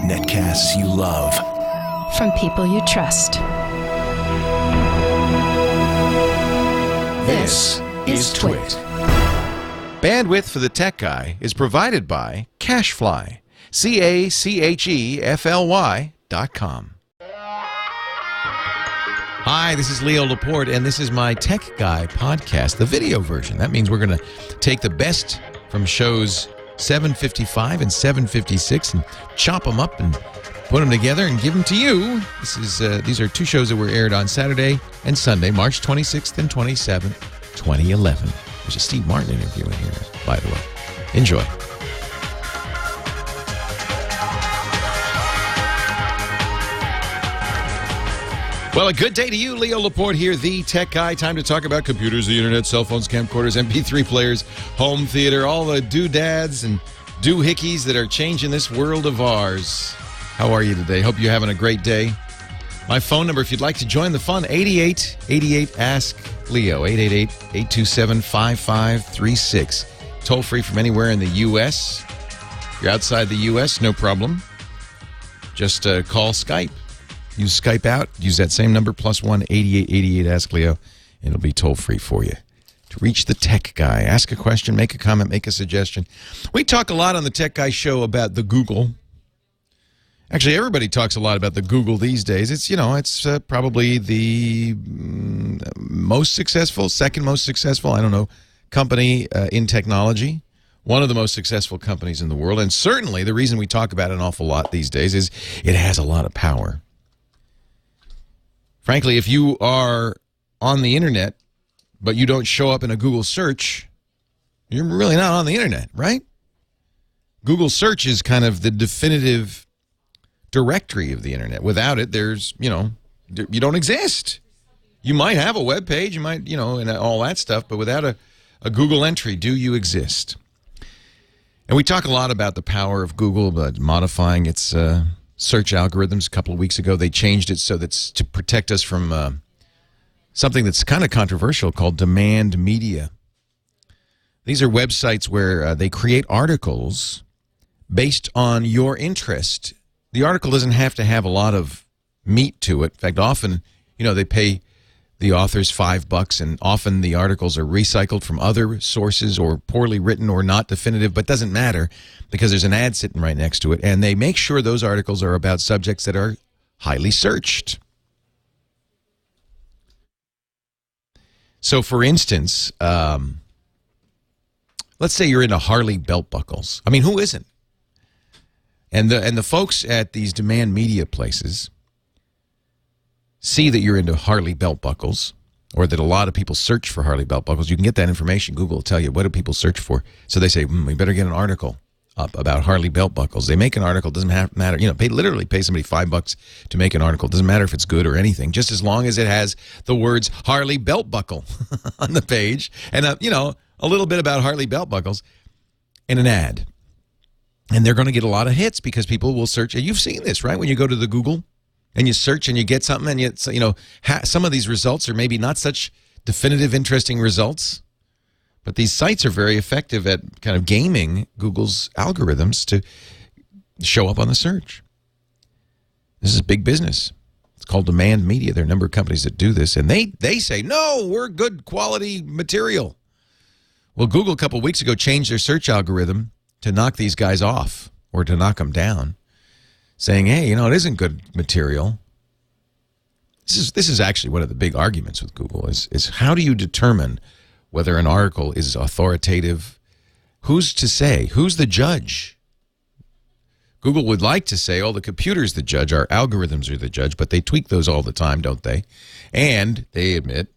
Netcasts you love. From people you trust. This is TWiT. Bandwidth for the Tech Guy is provided by Cachefly. CACHEFLY.com. Hi, this is Leo Laporte, and this is my Tech Guy podcast, the video version. That means we're going to take the best from shows 755 and 756 and chop them up and put them together and give them to you. These are two shows that were aired on Saturday and Sunday, March 26th and 27th, 2011. There's a Steve Martin interview in here, by the way. Enjoy. Well, a good day to you. Leo Laporte here, the Tech Guy. Time to talk about computers, the internet, cell phones, camcorders, MP3 players, home theater, all the doodads and doohickeys that are changing this world of ours. How are you today? Hope you're having a great day. My phone number, if you'd like to join the fun, 8888-ASK-LEO, 888-827-5536. Toll free from anywhere in the U.S. If you're outside the U.S., no problem. Just call Skype. Use Skype out. Use that same number, +1 8888-ASK-LEO. It'll be toll free for you. To reach the Tech Guy, ask a question, make a comment, make a suggestion. We talk a lot on the Tech Guy show about the Google. Actually, everybody talks a lot about the Google these days. It's, probably the most successful, second most successful, company in technology. One of the most successful companies in the world. And certainly the reason we talk about it an awful lot these days is it has a lot of power. Frankly, if you are on the internet, but you don't show up in a Google search, you're really not on the internet, right? Google search is kind of the definitive directory of the internet. Without it, there's, you don't exist. You might have a web page, you might, and all that stuff, but without a Google entry, do you exist? And we talk a lot about the power of Google, but modifying its search algorithms. A couple of weeks ago, they changed it so that's to protect us from something that's kind of controversial called demand media. These are websites where they create articles based on your interest. The article doesn't have to have a lot of meat to it. In fact, often, they pay the authors $5, and often the articles are recycled from other sources or poorly written or not definitive, but doesn't matter because there's an ad sitting right next to it, and they make sure those articles are about subjects that are highly searched. So, for instance, let's say you're into Harley belt buckles. I mean, who isn't? And the folks at these demand media places see that you're into Harley belt buckles, or that a lot of people search for Harley belt buckles. You can get that information. Google will tell you, what do people search for? So they say, we better get an article up about Harley belt buckles. They make an article. Doesn't matter. Literally pay somebody $5 to make an article. Doesn't matter if it's good or anything, just as long as it has the words Harley belt buckle on the page and, a little bit about Harley belt buckles and an ad. And they're going to get a lot of hits because people will search. And you've seen this, right? When you go to the Google and you search and you get something, and some of these results are maybe not such definitive, interesting results, but these sites are very effective at kind of gaming Google's algorithms to show up on the search. This is big business. It's called demand media. There are a number of companies that do this, and they say, no, we're good quality material. Well, Google a couple of weeks ago changed their search algorithm to knock these guys off or to knock them down, saying, hey, it isn't good material. This is actually one of the big arguments with Google is how do you determine whether an article is authoritative? Who's to say? Who's the judge? Google would like to say, the computer's the judge, our algorithms are the judge, but they tweak those all the time, don't they? And they admit,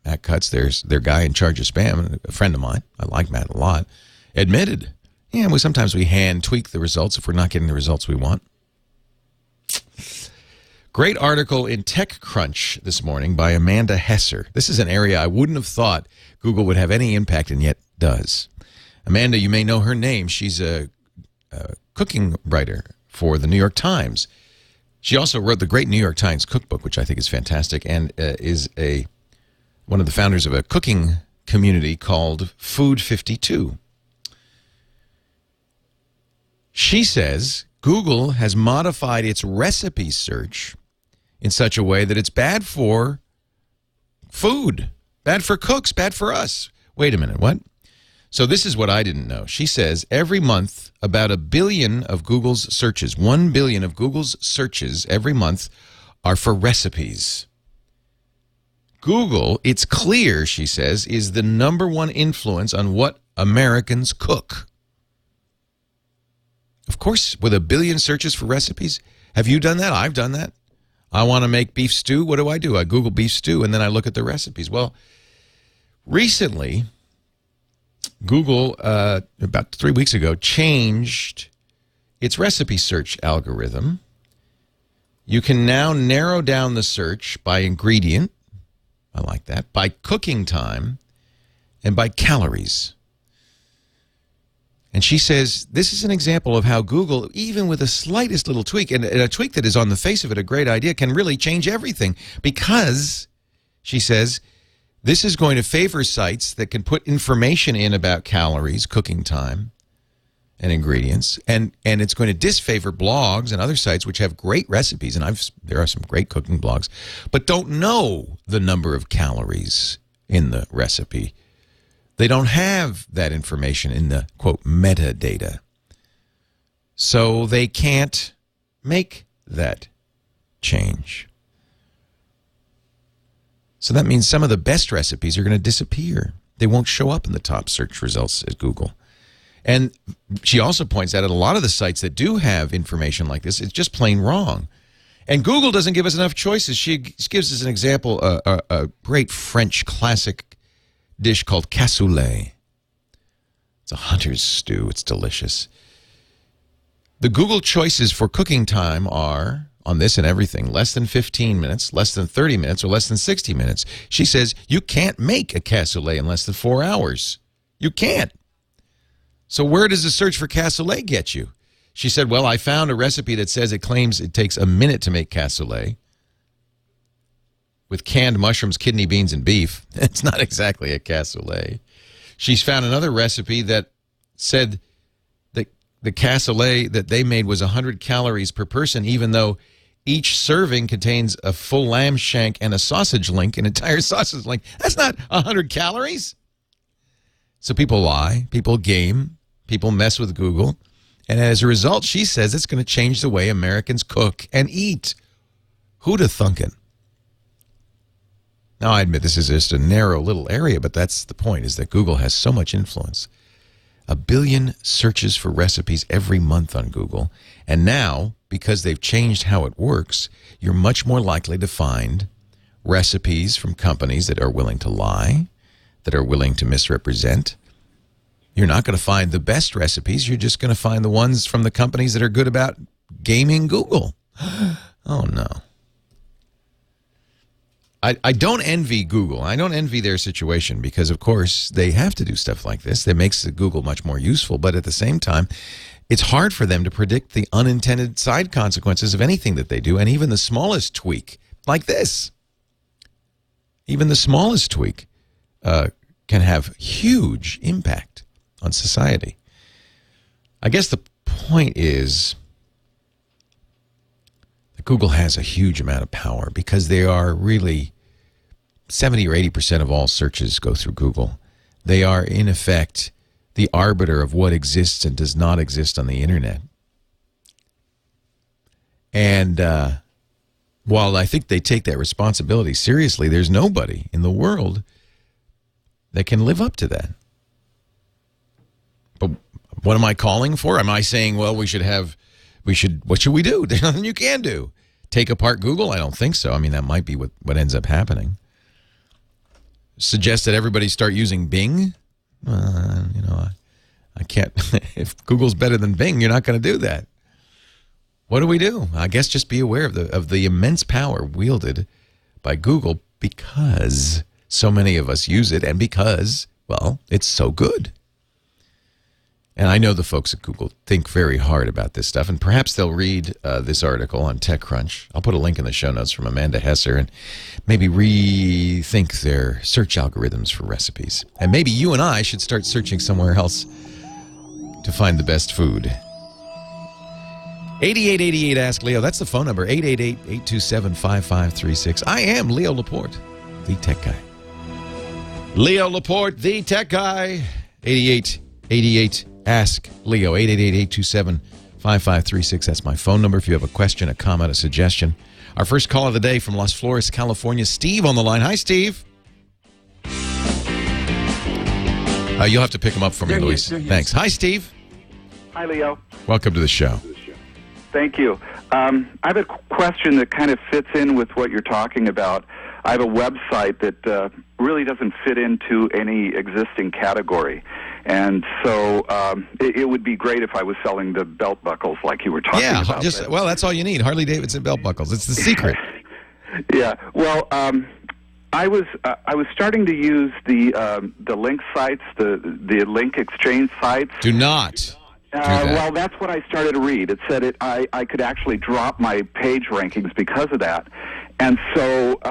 Matt Cutts, their guy in charge of spam, a friend of mine, I like Matt a lot, admitted, sometimes we hand tweak the results if we're not getting the results we want. Great article in TechCrunch this morning by Amanda Hesser. This is an area I wouldn't have thought Google would have any impact, and yet does. Amanda, you may know her name. She's a cooking writer for the New York Times. She also wrote the great New York Times cookbook, which I think is fantastic, and is one of the founders of a cooking community called Food 52. She says Google has modified its recipe search in such a way that it's bad for food, bad for cooks, bad for us. Wait a minute, what? So this is what I didn't know. She says every month, about 1 billion of Google's searches, 1 billion of Google's searches every month are for recipes. Google, it's clear, she says, is the #1 influence on what Americans cook. Of course, with 1 billion searches for recipes. Have you done that? I've done that. I want to make beef stew. What do? I Google beef stew, and then I look at the recipes. Well, recently, Google, about 3 weeks ago, changed its recipe search algorithm. You can now narrow down the search by ingredient. I like that. By cooking time and by calories. And she says this is an example of how Google, even with the slightest little tweak, and a tweak that is on the face of it a great idea, can really change everything. Because, she says, this is going to favor sites that can put information in about calories, cooking time, and ingredients. And it's going to disfavor blogs and other sites which have great recipes, and there are some great cooking blogs, but don't know the number of calories in the recipe. They don't have that information in the, quote, metadata. So they can't make that change. So that means some of the best recipes are going to disappear. They won't show up in the top search results at Google. And she also points out that a lot of the sites that do have information like this, it's just plain wrong. And Google doesn't give us enough choices. She gives us an example, a great French classic dish called cassoulet. It's a hunter's stew. It's delicious. The Google choices for cooking time are, on this and everything, less than 15 minutes, less than 30 minutes, or less than 60 minutes. She says you can't make a cassoulet in less than 4 hours. You can't. So where does the search for cassoulet get you? She said, well, I found a recipe that says it claims it takes a minute to make cassoulet with canned mushrooms, kidney beans, and beef. It's not exactly a cassoulet. She's found another recipe that said that the cassoulet that they made was 100 calories per person, even though each serving contains a full lamb shank and a sausage link, an entire sausage link. That's not 100 calories. So people lie, people game, people mess with Google. And as a result, she says it's going to change the way Americans cook and eat. Who'da thunkin'? Now, I admit this is just a narrow little area, but that's the point, is that Google has so much influence. 1 billion searches for recipes every month on Google. And now, because they've changed how it works, you're much more likely to find recipes from companies that are willing to lie, that are willing to misrepresent. You're not going to find the best recipes. You're just going to find the ones from the companies that are good about gaming Google. Oh, no. I don't envy Google. I don't envy their situation because, of course, they have to do stuff like this. That makes Google much more useful. But at the same time, it's hard for them to predict the unintended side consequences of anything that they do, and even the smallest tweak like this. Even the smallest tweak can have huge impact on society. I guess the point is that Google has a huge amount of power because they are really 70 or 80% of all searches go through Google. They are, in effect, the arbiter of what exists and does not exist on the internet. And while I think they take that responsibility seriously, there's nobody in the world that can live up to that. But what am I calling for? Am I saying, well, what should we do? There's nothing you can do. Take apart Google? I don't think so. I mean, that might be what ends up happening. Suggest that everybody start using Bing? I can't. If Google's better than Bing, you're not going to do that. What do we do? I guess just be aware of the immense power wielded by Google because so many of us use it and because, well, it's so good. And I know the folks at Google think very hard about this stuff, and perhaps they'll read this article on TechCrunch. I'll put a link in the show notes from Amanda Hesser and maybe rethink their search algorithms for recipes. And maybe you and I should start searching somewhere else to find the best food. 8888 Ask Leo. That's the phone number. 888-827-5536. I am Leo Laporte, the tech guy. Leo Laporte, the tech guy. 8888 Ask Leo. 888-827-5536. That's my phone number if you have a question, a comment, a suggestion. Our first call of the day from Las Flores, California. Steve on the line. Hi, Steve. You'll have to pick him up for me, Luis. Thanks. Hi, Steve. Hi, Leo. Welcome to the show. Thank you. I have a question that kind of fits in with what you're talking about. I have a website that really doesn't fit into any existing category. And so it would be great if I was selling the belt buckles like you were talking about. Yeah, well, that's all you need. Harley Davidson belt buckles. It's the secret. Yeah. Well, I was starting to use the link sites, the link exchange sites. Do not. Well, that's what I started to read. It said I could actually drop my page rankings because of that. And so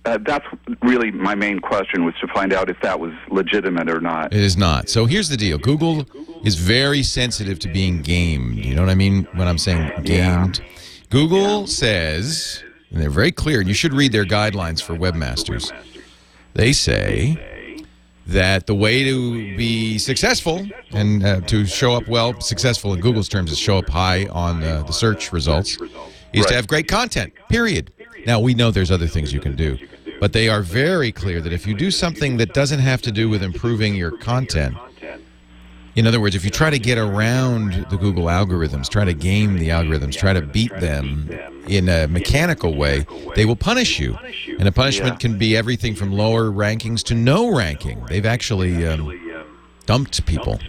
that's really my main question, was to find out if that was legitimate or not. It is not. So here's the deal. Google is very sensitive to being gamed. You know what I mean when I'm saying gamed? Yeah. Google says, and they're very clear, and you should read their guidelines for webmasters. They say that the way to be successful and to show up well, successful in Google's terms is show up high on the search results, is to have great content, period. Now, we know there's other things you can do, but they are very clear that if you do something that doesn't have to do with improving your content, in other words, if you try to get around the Google algorithms, try to game the algorithms, try to beat them in a mechanical way, they will punish you. And the punishment can be everything from lower rankings to no ranking. They've actually dumped people.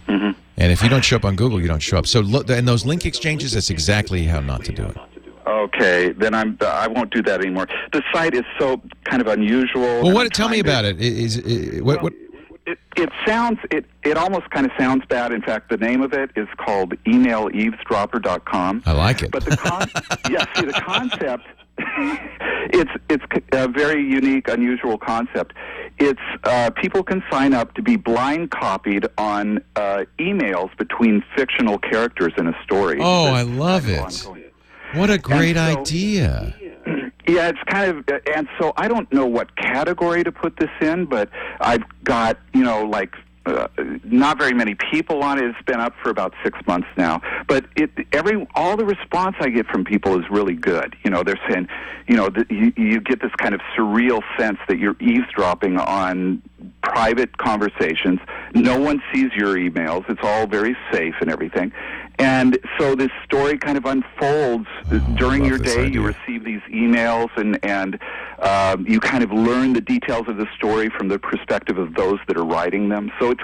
Mm-hmm. And if you don't show up on Google, you don't show up. So in those link exchanges, that's exactly how not to do it. Okay, then I won't do that anymore. The site is so kind of unusual. Well, tell me about it. It almost kind of sounds bad. In fact, the name of it is called emaileavesdropper.com. I like it. But the concept, it's a very unique, unusual concept. It's people can sign up to be blind copied on emails between fictional characters in a story. Oh, I love it. What a great idea. Yeah, it's kind of, and so I don't know what category to put this in, but I've got, not very many people on it. It's been up for about 6 months now. But all the response I get from people is really good. They're saying, you get this kind of surreal sense that you're eavesdropping on private conversations. No one sees your emails. It's all very safe and everything. And so this story kind of unfolds during your day. You receive these emails, and you kind of learn the details of the story from the perspective of those that are writing them. So it's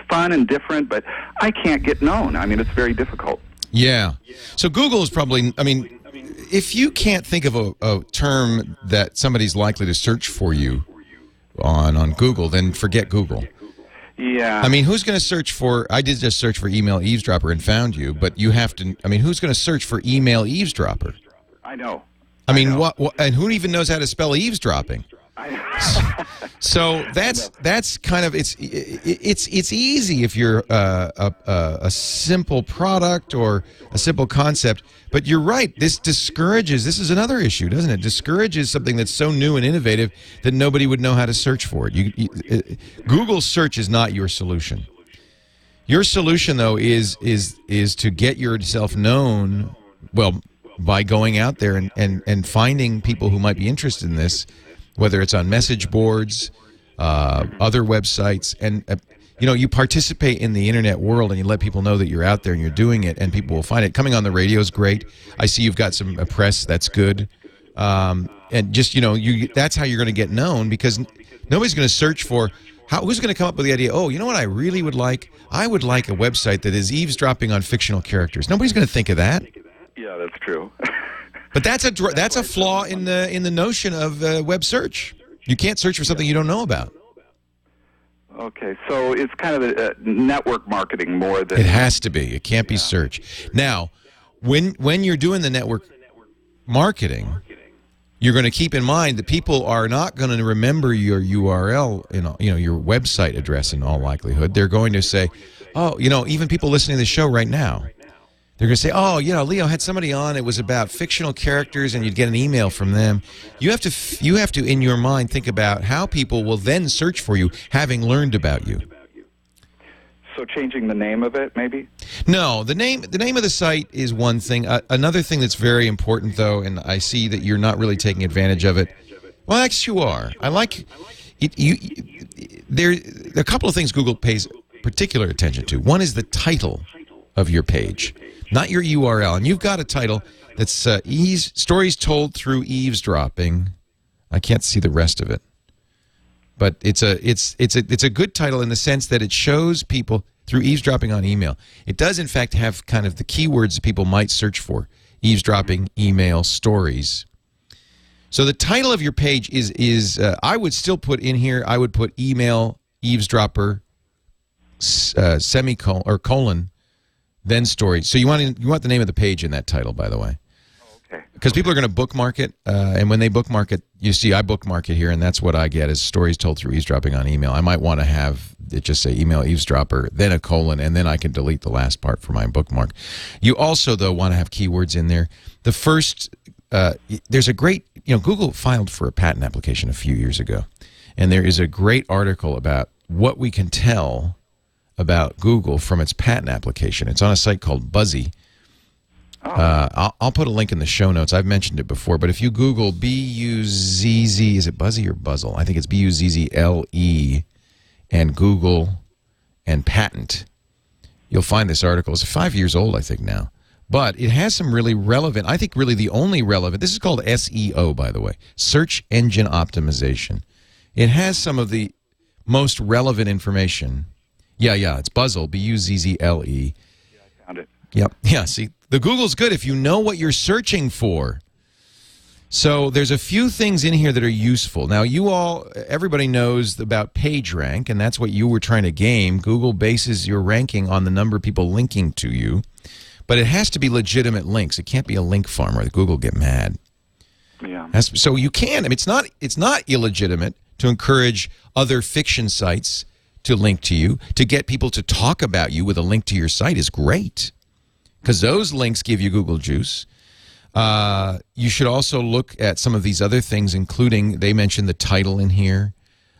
fun and different, but I can't get known. I mean, it's very difficult. Yeah. So Google is probably, if you can't think of a term that somebody's likely to search for you on Google, then forget Google. Yeah. Who's going to search for, I did just search for email eavesdropper and found you, but you have to, who's going to search for email eavesdropper? I know. What, and who even knows how to spell eavesdropping? So that's kind of, it's easy if you're a simple product or a simple concept, but you're right, this is another issue, doesn't it? Discourages something that's so new and innovative that nobody would know how to search for it. Google search is not your solution. Your solution, though, is to get yourself known, well, by going out there and finding people who might be interested in this, whether it's on message boards, other websites, and you participate in the internet world and you let people know that you're out there and you're doing it, and people will find it. Coming on the radio is great. I see you've got some press. That's good. And just that's how you're going to get known, because nobody's going to search for who's going to come up with the idea. Oh, you know what I really would like? I would like a website that is eavesdropping on fictional characters. Nobody's going to think of that. Yeah, that's true. But that's a flaw in the notion of web search. You can't search for something you don't know about. Okay, so it's kind of a network marketing more than... It has to be. It can't be search. Now, when you're doing the network marketing, you're going to keep in mind that people are not going to remember your URL, your website address in all likelihood. They're going to say, oh, even people listening to the show right now, They're going to say, oh, Leo had somebody on. It was about fictional characters, and you'd get an email from them. You have to, in your mind, think about how people will then search for you, having learned about you. So changing the name of it, maybe? No, the name of the site is one thing. Another thing that's very important, though, and I see that you're not really taking advantage of it. Well, actually, you are. I like it. There are a couple of things Google pays particular attention to. One is the title of your page, not your URL. And you've got a title that's stories told through eavesdropping. I can't see the rest of it, but it's a good title in the sense that it shows people through eavesdropping on email. It does, in fact, have kind of the keywords that people might search for: eavesdropping, email, stories. So the title of your page is I would still put in here. I would put email eavesdropper semicolon or colon then story. So you want the name of the page in that title, by the way. Okay. Because people are going to bookmark it, and when they bookmark it, you see I bookmark it here, and that's what I get is stories told through eavesdropping on email. I might want to have it just say email eavesdropper, then a colon, and then I can delete the last part for my bookmark. You also, though, want to have keywords in there. The first, there's a great, Google filed for a patent application a few years ago, and there is a great article about what we can tell about Google from its patent application. It's on a site called Buzzy. I'll put a link in the show notes. I've mentioned it before, but if you Google B-U-Z-Z, is it Buzzy or Buzzle? I think it's B-U-Z-Z-L-E and Google and patent. You'll find this article. It's 5 years old, I think, now. But it has some really relevant, I think really the only relevant, this is called SEO, by the way, search engine optimization. It has some of the most relevant information. Yeah, it's Buzzle, B-U-Z-Z-L-E. Yeah, I found it. Yep. Yeah, see, the Google's good if you know what you're searching for. So there's a few things in here that are useful. Now, everybody knows about PageRank, and that's what you were trying to game. Google bases your ranking on the number of people linking to you, but it has to be legitimate links. It can't be a link farm or Google get mad. Yeah. So you can. I mean, it's not illegitimate to encourage other fiction sites to link to you. To get people to talk about you with a link to your site is great, because those links give you Google juice. You should also look at some of these other things, including, they mentioned the title in here,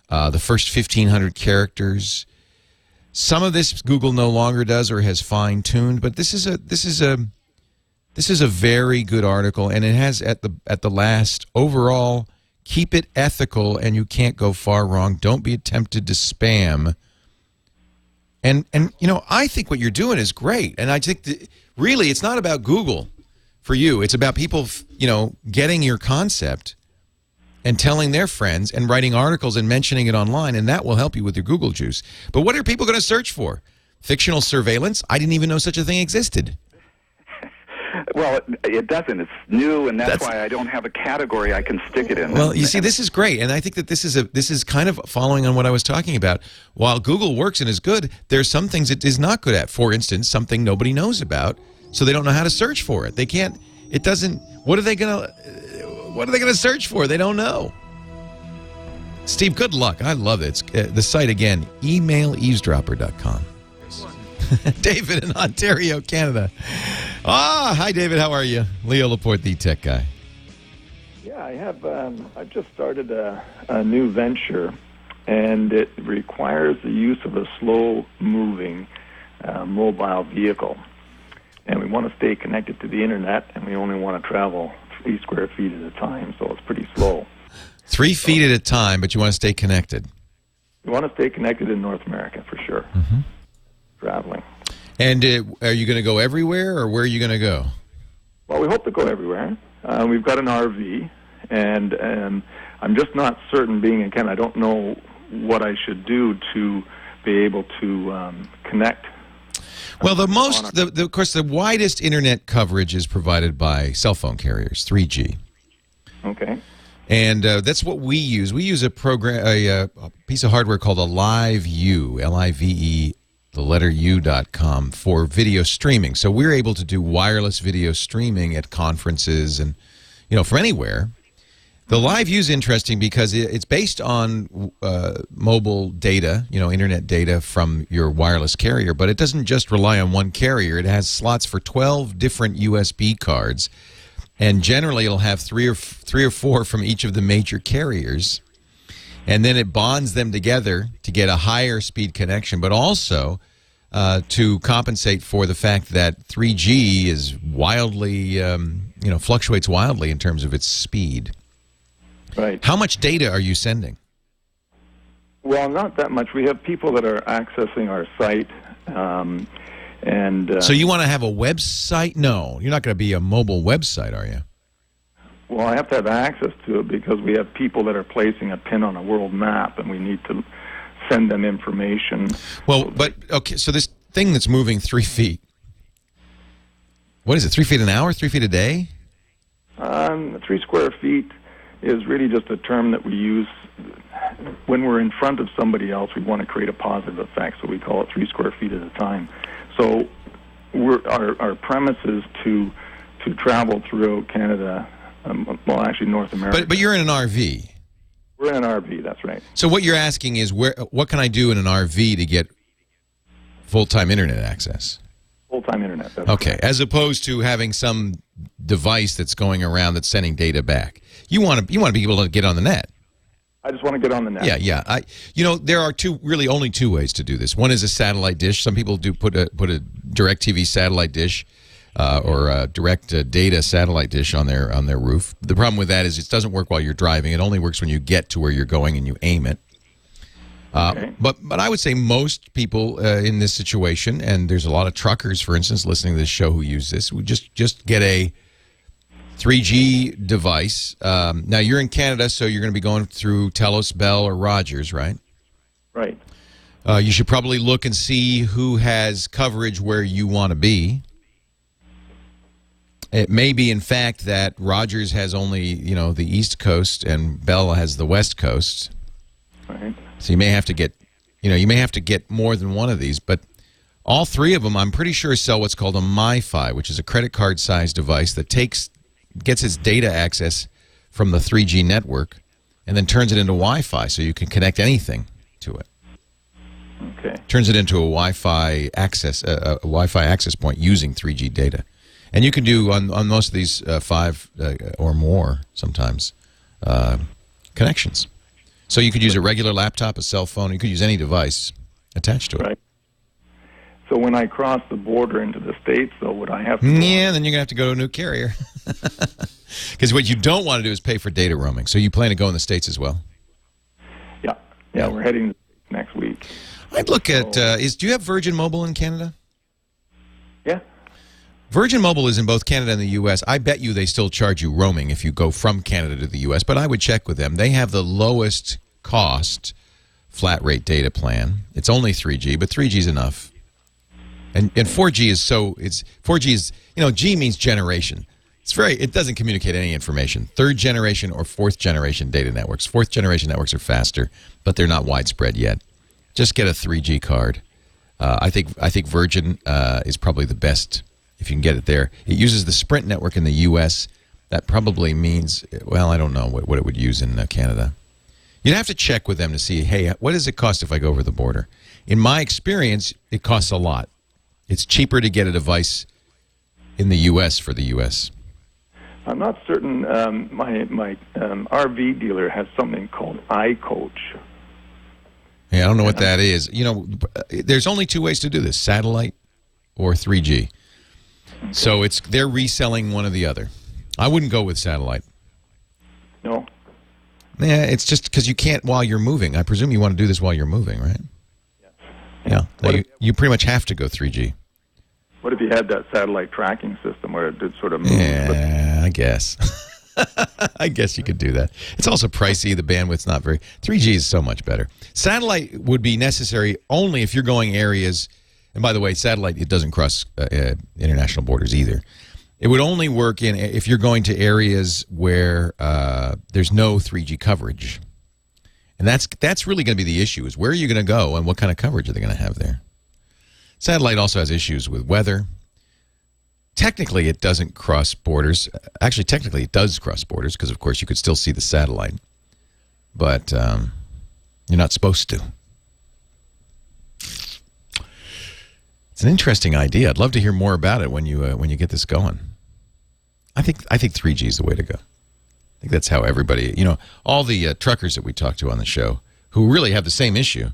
the first 1,500 characters. Some of this Google no longer does or has fine-tuned, but this is a very good article, and it has at the last overall, keep it ethical, and you can't go far wrong. Don't be tempted to spam. And I think what you're doing is great, and I think that really it's not about Google for you. It's about people, getting your concept and telling their friends and writing articles and mentioning it online, and that will help you with your Google juice. But what are people going to search for? Fictional surveillance? I didn't even know such a thing existed. Well, it doesn't. It's new, and that's why I don't have a category I can stick it in. Well, you see, this is great, and I think that this is kind of following on what I was talking about. While Google works and is good, there's some things it is not good at. For instance, something nobody knows about, so they don't know how to search for it. They can't. It doesn't. What are they gonna search for? They don't know. Steve, good luck. I love it. It's, the site again, emaileavesdropper.com. David in Ontario, Canada. Hi, David. How are you? Leo Laporte, the tech guy. Yeah, I have. I've just started a new venture, and it requires the use of a slow-moving mobile vehicle. And we want to stay connected to the internet, and we only want to travel 3 square feet at a time, so it's pretty slow. 3 feet at a time, but you want to stay connected. We want to stay connected in North America for sure. Mm-hmm. Traveling. And are you going to go everywhere, or where are you going to go? Well, we hope to go everywhere. We've got an RV, and I'm just not certain, being in Canada, I don't know what I should do to be able to connect. Well, of course, the widest internet coverage is provided by cell phone carriers, 3G. Okay. And that's what we use. We use a program, a piece of hardware called a Live U, Live, the letter U.com, for video streaming. So we're able to do wireless video streaming at conferences and, from anywhere. The live view is interesting because it's based on mobile data, internet data from your wireless carrier, but it doesn't just rely on one carrier. It has slots for 12 different USB cards, and generally it'll have three or four from each of the major carriers, and then it bonds them together to get a higher speed connection, but also to compensate for the fact that 3G is wildly, fluctuates wildly in terms of its speed. Right. How much data are you sending? Well, not that much. We have people that are accessing our site, So you want to have a website? No, you're not going to be a mobile website, are you? Well, I have to have access to it because we have people that are placing a pin on a world map, and we need to send them information. Well, but, okay, so this thing that's moving 3 feet, what is it, 3 feet an hour, 3 feet a day? 3 square feet is really just a term that we use when we're in front of somebody else. We want to create a positive effect, so we call it 3 square feet at a time. So our premise is to travel throughout Canada, well, actually North America. But you're in an RV. We're in an RV, that's right. So what you're asking is, what can I do in an RV to get full-time internet access? Full-time internet. That's okay, correct. As opposed to having some device that's going around that's sending data back. You want to be able to get on the net. I just want to get on the net. Yeah. There are only two ways to do this. One is a satellite dish. Some people do put a DirecTV satellite dish or a direct data satellite dish on their roof. The problem with that is it doesn't work while you're driving. It only works when you get to where you're going and you aim it. Okay. But I would say most people in this situation, and there's a lot of truckers, for instance, listening to this show who use this, would just get a 3G device. Now, you're in Canada, so you're going to be going through Telus, Bell, or Rogers, right? Right. You should probably look and see who has coverage where you want to be. It may be, in fact, that Rogers has only, the East Coast and Bell has the West Coast. Right. So you may have to get, more than one of these, but all three of them, I'm pretty sure, sell what's called a MiFi, which is a credit card-sized device that gets its data access from the 3G network and then turns it into Wi-Fi, so you can connect anything to it. Okay. Turns it into a Wi-Fi access point using 3G data, and you can do on most of these 5 or more sometimes connections. So you could use a regular laptop, a cell phone. You could use any device attached to it. Right. So when I cross the border into the States, though, would I have to... Yeah, then you're going to have to go to a new carrier. Because what you don't want to do is pay for data roaming. So you plan to go in the States as well? Yeah, we're heading to the States next week. I'd look at... do you have Virgin Mobile in Canada? Yeah. Virgin Mobile is in both Canada and the U.S. I bet you they still charge you roaming if you go from Canada to the U.S., but I would check with them. They have the lowest cost flat rate data plan. It's only 3G, but 3G is enough. And 4G is G means generation. It doesn't communicate any information. 3rd generation or 4th generation data networks. 4th generation networks are faster, but they're not widespread yet. Just get a 3G card. I think Virgin is probably the best if you can get it there. It uses the Sprint network in the U.S. That probably means, well, I don't know what it would use in Canada. You'd have to check with them to see, hey, what does it cost if I go over the border? In my experience, it costs a lot. It's cheaper to get a device in the U.S. for the U.S. I'm not certain. My RV dealer has something called iCoach. Yeah, I don't know what that is. There's only 2 ways to do this: satellite or 3G. Okay. So they're reselling one or the other. I wouldn't go with satellite. No. Yeah, it's just because you can't while you're moving. I presume you want to do this while you're moving, right? Yeah. You pretty much have to go 3G. What if you had that satellite tracking system where it did sort of move? Yeah, I guess. I guess you could do that. It's also pricey. The bandwidth's not very... 3G is so much better. Satellite would be necessary only if you're going areas... And by the way, satellite, it doesn't cross international borders either. It would only work if you're going to areas where there's no 3G coverage. And that's really going to be the issue, is where are you going to go and what kind of coverage are they going to have there? Satellite also has issues with weather. technically, it doesn't cross borders. Actually, technically, it does cross borders because, of course, you could still see the satellite. But you're not supposed to. It's an interesting idea. I'd love to hear more about it when you get this going. I think 3G is the way to go. I think that's how everybody, all the truckers that we talk to on the show who really have the same issue.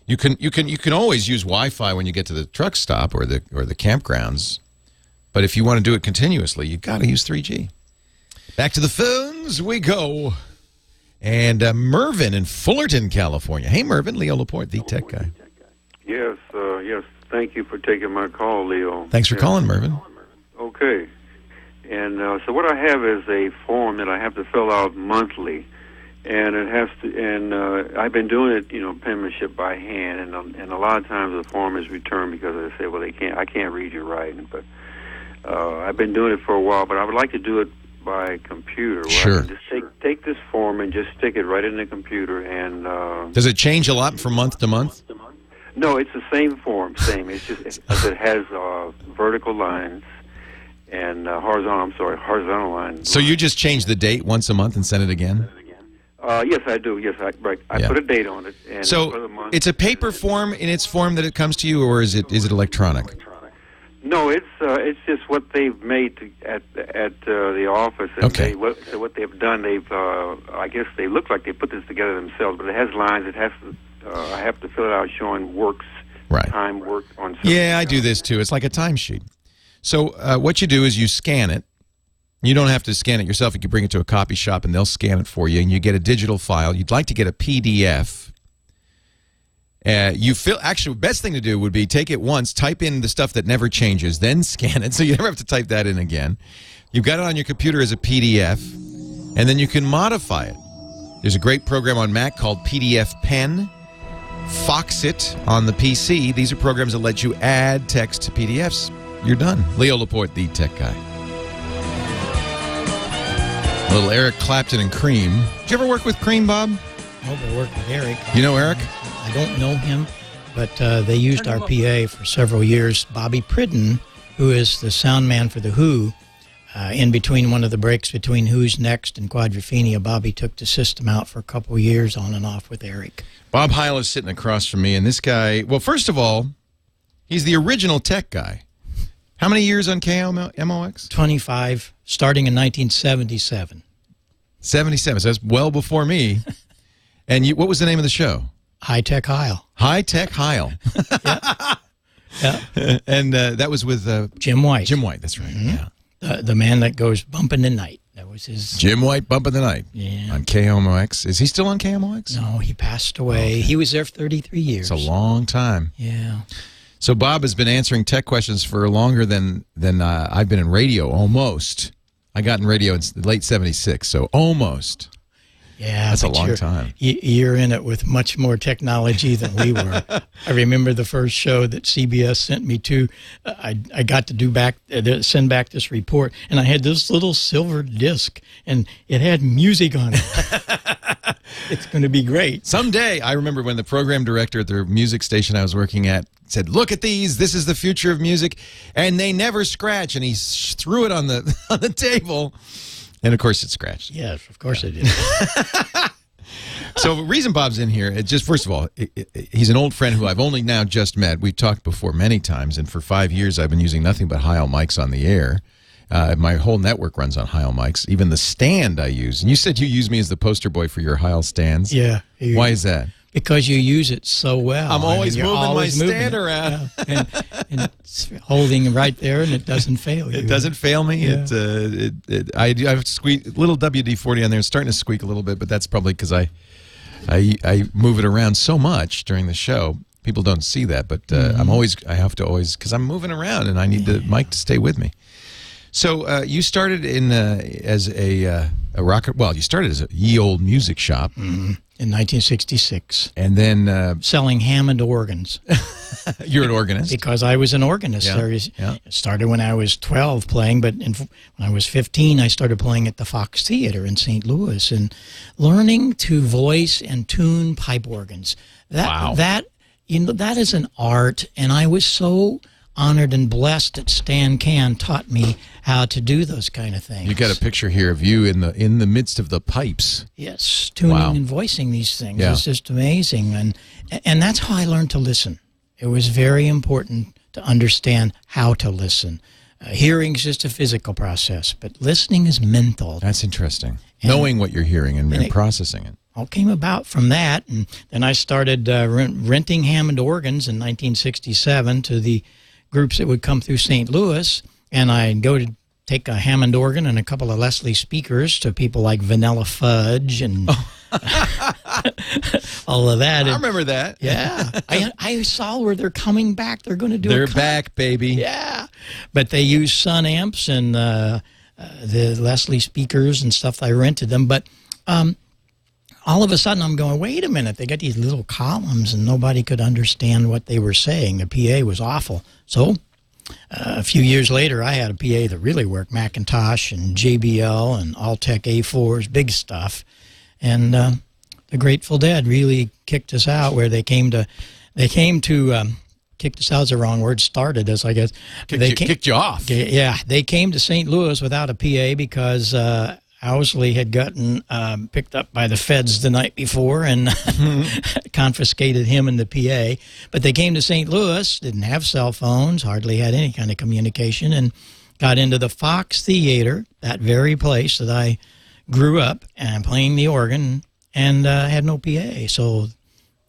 You can always use Wi-Fi when you get to the truck stop or the campgrounds, but if you want to do it continuously, you've got to use 3G. Back to the phones we go. And Mervin in Fullerton, California. Hey, Mervin, Leo Laporte, the tech guy. Yes, yes. Thank you for taking my call, Leo. Thanks for calling, Mervin. Okay. And so what I have is a form that I have to fill out monthly, and it has to. And I've been doing it, penmanship by hand, and a lot of times the form is returned because they say, well, I can't read your writing. But I've been doing it for a while, but I would like to do it by computer. Sure. I can just take this form and just stick it right in the computer. And does it change a lot from month to month? No, it's the same form, same. It's just it has vertical lines and horizontal lines. So you just change the date once a month and send it again? Yes, I do. Yes, I put a date on it. And so for the month, it's a paper form in its form that it comes to you, or is it electronic? No, it's just what they've made at the office. And Okay. What they've done, I guess they look like they put this together themselves, but it has lines. It has to. I have to fill it out showing time worked on. Yeah, I do this too. It's like a timesheet. So what you do is you scan it. You don't have to scan it yourself. You can bring it to a copy shop and they'll scan it for you, and you get a digital file. You'd like to get a PDF. Actually, the best thing to do would be take it once, type in the stuff that never changes, then scan it, so you never have to type that in again. You've got it on your computer as a PDF, and then you can modify it. There's a great program on Mac called PDF Pen. Foxit on the PC. These are programs that let you add text to PDFs. You're done. Leo Laporte, the tech guy. A little Eric Clapton and Cream. Did you ever work with Cream, Bob? I worked with Eric. You know Eric? I don't know him, but they used our PA for several years. Bobby Pridden, who is the sound man for The Who, in between one of the breaks between Who's Next and Quadrophenia, Bobby took the system out for a couple of years on and off with Eric. Bob Hile is sitting across from me, and this guy, well, first of all, he's the original tech guy. How many years on KMOX? 25, starting in 1977. 77, so that's well before me. And what was the name of the show? High Tech Heil. High Tech Heil. Yeah. And that was with Jim White. Jim White, that's right. Mm-hmm. Yeah. The man that goes bumping the night. That was his. Jim White bumping the night. Yeah. On KMOX. Is he still on KMOX? No, he passed away. Okay. He was there for 33 years. It's a long time. Yeah. So Bob has been answering tech questions for longer than I've been in radio, almost. I got in radio in late 76, so almost. Yeah, that's a long time. You're in it with much more technology than we were. I remember the first show that CBS sent me to. I got to send back this report, and I had this little silver disc, and it had music on it. It's going to be great. Someday, I remember when the program director at the music station I was working at said, "Look at these. This is the future of music," and they never scratch. And he threw it on the table. And, of course, it scratched. Yes, of course it did. So the reason Bob's in here, first of all, he's an old friend who I've only now just met. We've talked before many times, and for 5 years I've been using nothing but Heil mics on the air. My whole network runs on Heil mics, even the stand I use. And you said you use me as the poster boy for your Heil stands. Yeah. Why is that? Because you use it so well. I'm always moving my stand around. Yeah. And it's holding right there, and it doesn't fail you. It doesn't fail me. Yeah. I have squeak little WD-40 on there. It's starting to squeak a little bit, but that's probably because I move it around so much during the show. People don't see that, but I have to always, because I'm moving around, and I need the mic to stay with me. So you started as a rocket. Well, you started as a ye old music shop. Mm-hmm. In 1966. And then... selling Hammond organs. You're an organist? Because I was an organist. Yeah. It started when I was 12 playing, but when I was 15, I started playing at the Fox Theater in St. Louis and learning to voice and tune pipe organs. That is an art, and I was so honored and blessed that Stan Can taught me how to do those kind of things. You got a picture here of you in the midst of the pipes. Yes, tuning Wow. and voicing these things. Yeah. It's just amazing. And that's how I learned to listen. It was very important to understand how to listen. Hearing is just a physical process, but listening is mental. That's interesting. Knowing what you're hearing and processing it. All came about from that, and then I started renting Hammond organs in 1967 to the groups that would come through St. Louis, and I'd go to take a Hammond organ and a couple of Leslie speakers to people like Vanilla Fudge and all of that. I remember that. Yeah. I saw where they're coming back. They're going to do They're back, baby. Yeah. But they use Sun amps and the Leslie speakers and stuff. I rented them. But all of a sudden I'm going, wait a minute. They got these little columns and nobody could understand what they were saying. The PA was awful. So a few years later, I had a PA that really worked, Macintosh and JBL and Alltech A4s, big stuff. And the Grateful Dead really kicked us out where they came to kicked us out is the wrong word, started us, I guess. Kicked you off. Yeah, they came to St. Louis without a PA because Owsley had gotten picked up by the feds the night before and confiscated him and the PA. But they came to St. Louis, didn't have cell phones, hardly had any kind of communication, and got into the Fox Theater, that very place that I grew up and playing the organ, and had no PA. So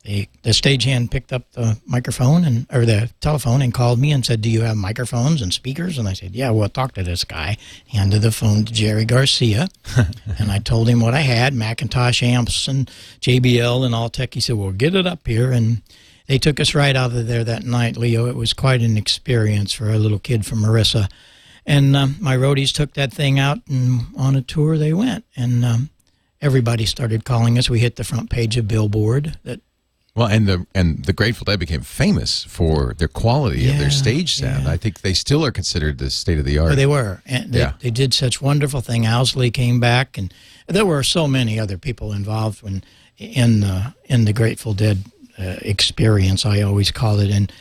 the stagehand picked up the microphone or the telephone and called me and said, do you have microphones and speakers? And I said, yeah, well, talk to this guy. He handed the phone to Jerry Garcia, and I told him what I had, Macintosh amps and JBL and Alltech. He said, well, get it up here. And they took us right out of there that night, Leo. It was quite an experience for a little kid from Marissa. And my roadies took that thing out, and on a tour they went. And everybody started calling us. We hit the front page of Billboard. Well, and the Grateful Dead became famous for their quality of their stage sound. I think they still are considered the state of the art. Oh, they were. And they did such wonderful thing. Owsley came back, and there were so many other people involved in the Grateful Dead experience, I always call it. And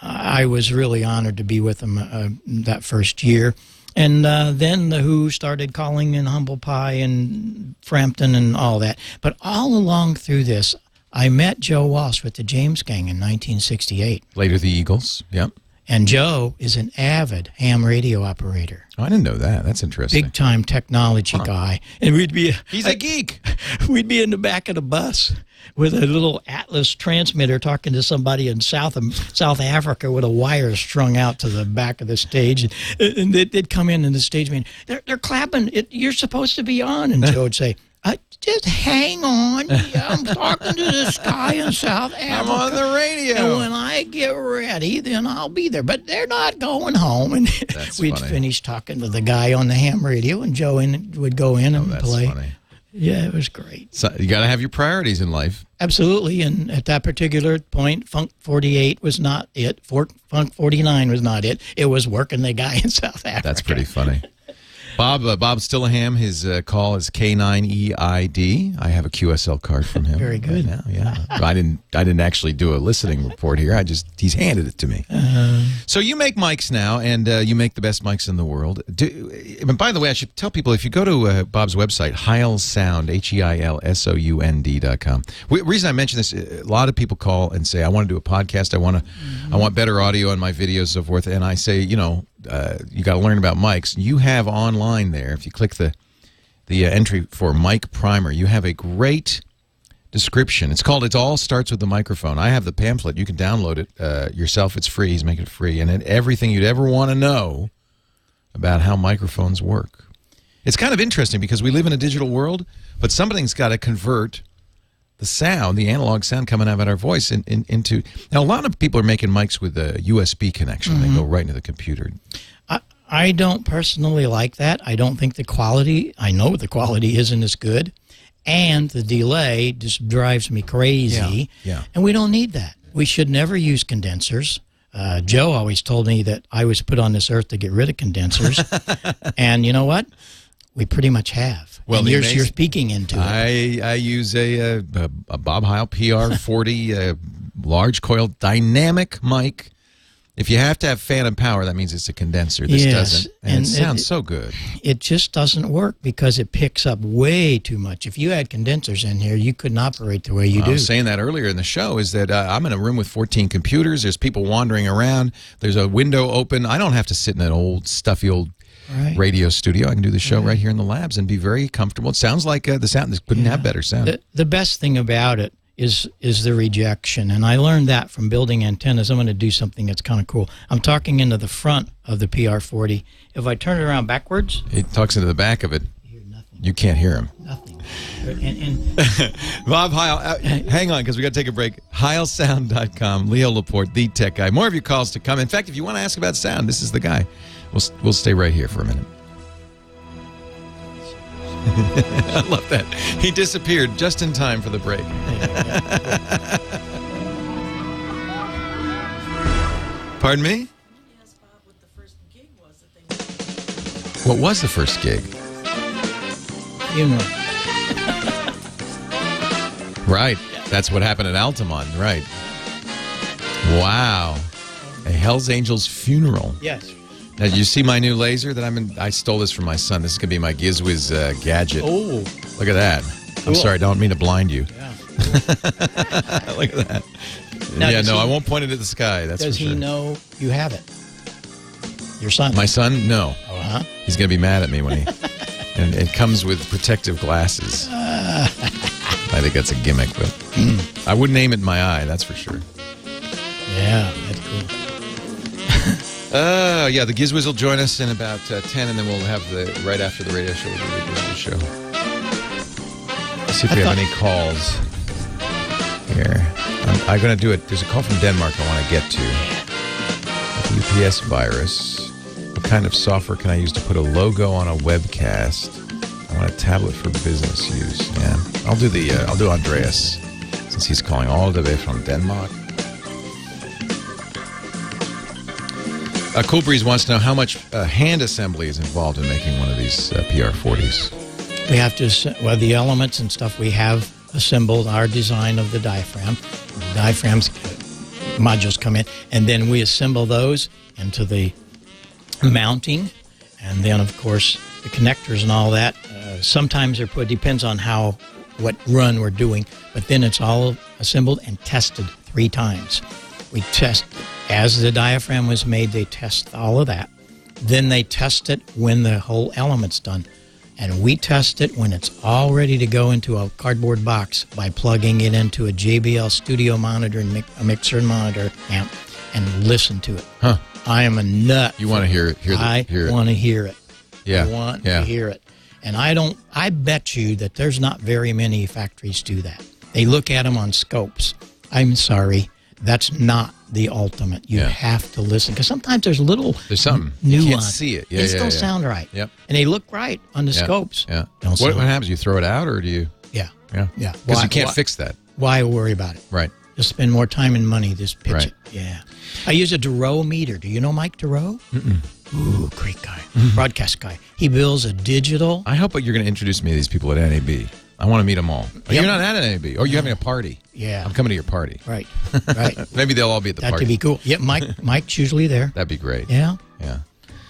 I was really honored to be with them that first year. And then the Who started calling in Humble Pie and Frampton and all that. But all along through this, I met Joe Walsh with the James Gang in 1968. Later the Eagles, yep. And Joe is an avid ham radio operator. Oh, I didn't know that. That's interesting. Big-time technology guy. And He's a geek. We'd be in the back of the bus with a little Atlas transmitter talking to somebody in South Africa with a wire strung out to the back of the stage. And they'd come in the stage meeting. They're clapping. You're supposed to be on. And Joe would say, just hang on. I'm talking to this guy in South Africa. I'm on the radio. And when I get ready, then I'll be there. But they're not going home. And we'd finish talking to the guy on the ham radio, and Joe would go in and play. Funny. Yeah, it was great. So you got to have your priorities in life. Absolutely. And at that particular point, Funk 48 was not it. Funk 49 was not it. It was working the guy in South Africa. That's pretty funny. Bob Stillaham, his call is K9EID. I have a QSL card from him. Very good. Right now, yeah. I didn't actually do a listening report here. He's handed it to me. So you make mics now, and you make the best mics in the world. And by the way, I should tell people, if you go to Bob's website, Heil Sound, HeilSound.com. Reason I mention this, a lot of people call and say, I want to do a podcast. I want better audio on my videos and so forth. And I say, you got to learn about mics. You have online there, if you click the entry for mic primer, you have a great description. It's called "It All Starts with the Microphone." I have the pamphlet. You can download it yourself. It's free. He's making it free, and everything you'd ever want to know about how microphones work. It's kind of interesting because we live in a digital world, but something's got to convert the sound, the analog sound coming out of our voice into. Now, a lot of people are making mics with a USB connection. They go right into the computer. I don't personally like that. I don't think I know the quality isn't as good, and the delay just drives me crazy. Yeah. And we don't need that. We should never use condensers. Joe always told me that I was put on this earth to get rid of condensers. And you know what? We pretty much have. Well, and you're speaking into it. I use a Bob Hile PR40 large coil dynamic mic. If you have to have phantom power, that means it's a condenser. This Yes, doesn't. And it sounds it- so good. It just doesn't work because it picks up way too much. If you had condensers in here, you couldn't operate the way you I do. was saying that earlier in the show is that I'm in a room with 14 computers. There's people wandering around. There's a window open. I don't have to sit in an old, stuffy old Right. radio studio. I can do the show right here in the labs and be very comfortable. It sounds like the sound. This couldn't have better sound. The best thing about it is the rejection, and I learned that from building antennas. I'm going to do something that's kind of cool. I'm talking into the front of the PR40. If I turn it around backwards, It talks into the back of it. you hear nothing. You can't hear him. Nothing. And Bob Hile, hang on, because we got to take a break. HeilSound.com, Leo Laporte, the tech guy. More of your calls to come. In fact, if you want to ask about sound, this is the guy. We'll stay right here for a minute. I love that. He disappeared just in time for the break. Pardon me? What was the first gig? you know, Right. That's what happened at Altamont. Right. Wow. A Hell's Angels funeral. yes. Now, did you see my new laser that I stole this from my son. This is going to be my GizWiz gadget. Oh, Look at that. I'm Cool. sorry. I don't mean to blind you. yeah. Look at that. Now, yeah, does no, he- I won't point it at the sky. That's Does for he sure. know you have it? Your son? My son? No. Oh, huh? He's going to be mad at me when he... and it comes with protective glasses. I think that's a gimmick, but I wouldn't aim it in my eye, that's for sure. Yeah, that's cool. Yeah, the GizWiz will join us in about 10, and then we'll have right after the radio show, we'll do the radio show. Let's see if we have any calls here. I'm going to do it. There's a call from Denmark I want to get to. UPS virus. What kind of software can I use to put a logo on a webcast? I want a tablet for business use. Yeah, I'll do Andreas, since he's calling all the way from Denmark. Cool Breeze wants to know how much hand assembly is involved in making one of these PR40s. We have to, the elements and stuff we have assembled, our design of the diaphragm. The diaphragms modules come in, and then we assemble those into the mounting, and then, of course, the connectors and all that. Sometimes they're put, depends on what run we're doing, but then it's all assembled and tested 3 times. We test, as the diaphragm was made, they test all of that. Then they test it when the whole element's done. And we test it when it's all ready to go into a cardboard box by plugging it into a JBL studio monitor and a mixer and monitor amp and listen to it. Huh. I am a nut. You want to hear it? I want to hear it. Yeah. I want to hear it. And I bet you that there's not very many factories do that. They look at them on scopes. I'm sorry. That's not the ultimate. You have to listen, because sometimes there's something nuance. You can't see it. Yeah, They don't sound right. Yep. And they look right on the scopes. Yeah. Don't What sound- happens? You throw it out, or do you? Yeah. Yeah. Yeah. Because Why- you can't why- fix that. Why worry about it? Right. Just spend more time and money. Just pitch Right. it. Yeah. I use a Duro meter. Do you know Mike Duro? Mm-mm. Ooh, great guy. Broadcast guy. He builds a digital. I hope you're going to introduce me to these people at NAB. I want to meet them all. Yep. You're not at NAB. Oh, you're having a party. Yeah. I'm coming to your party. Right. Right. Maybe they'll all be at the That party. could be cool. Yeah, Mike's usually there. That'd be great. Yeah. Yeah.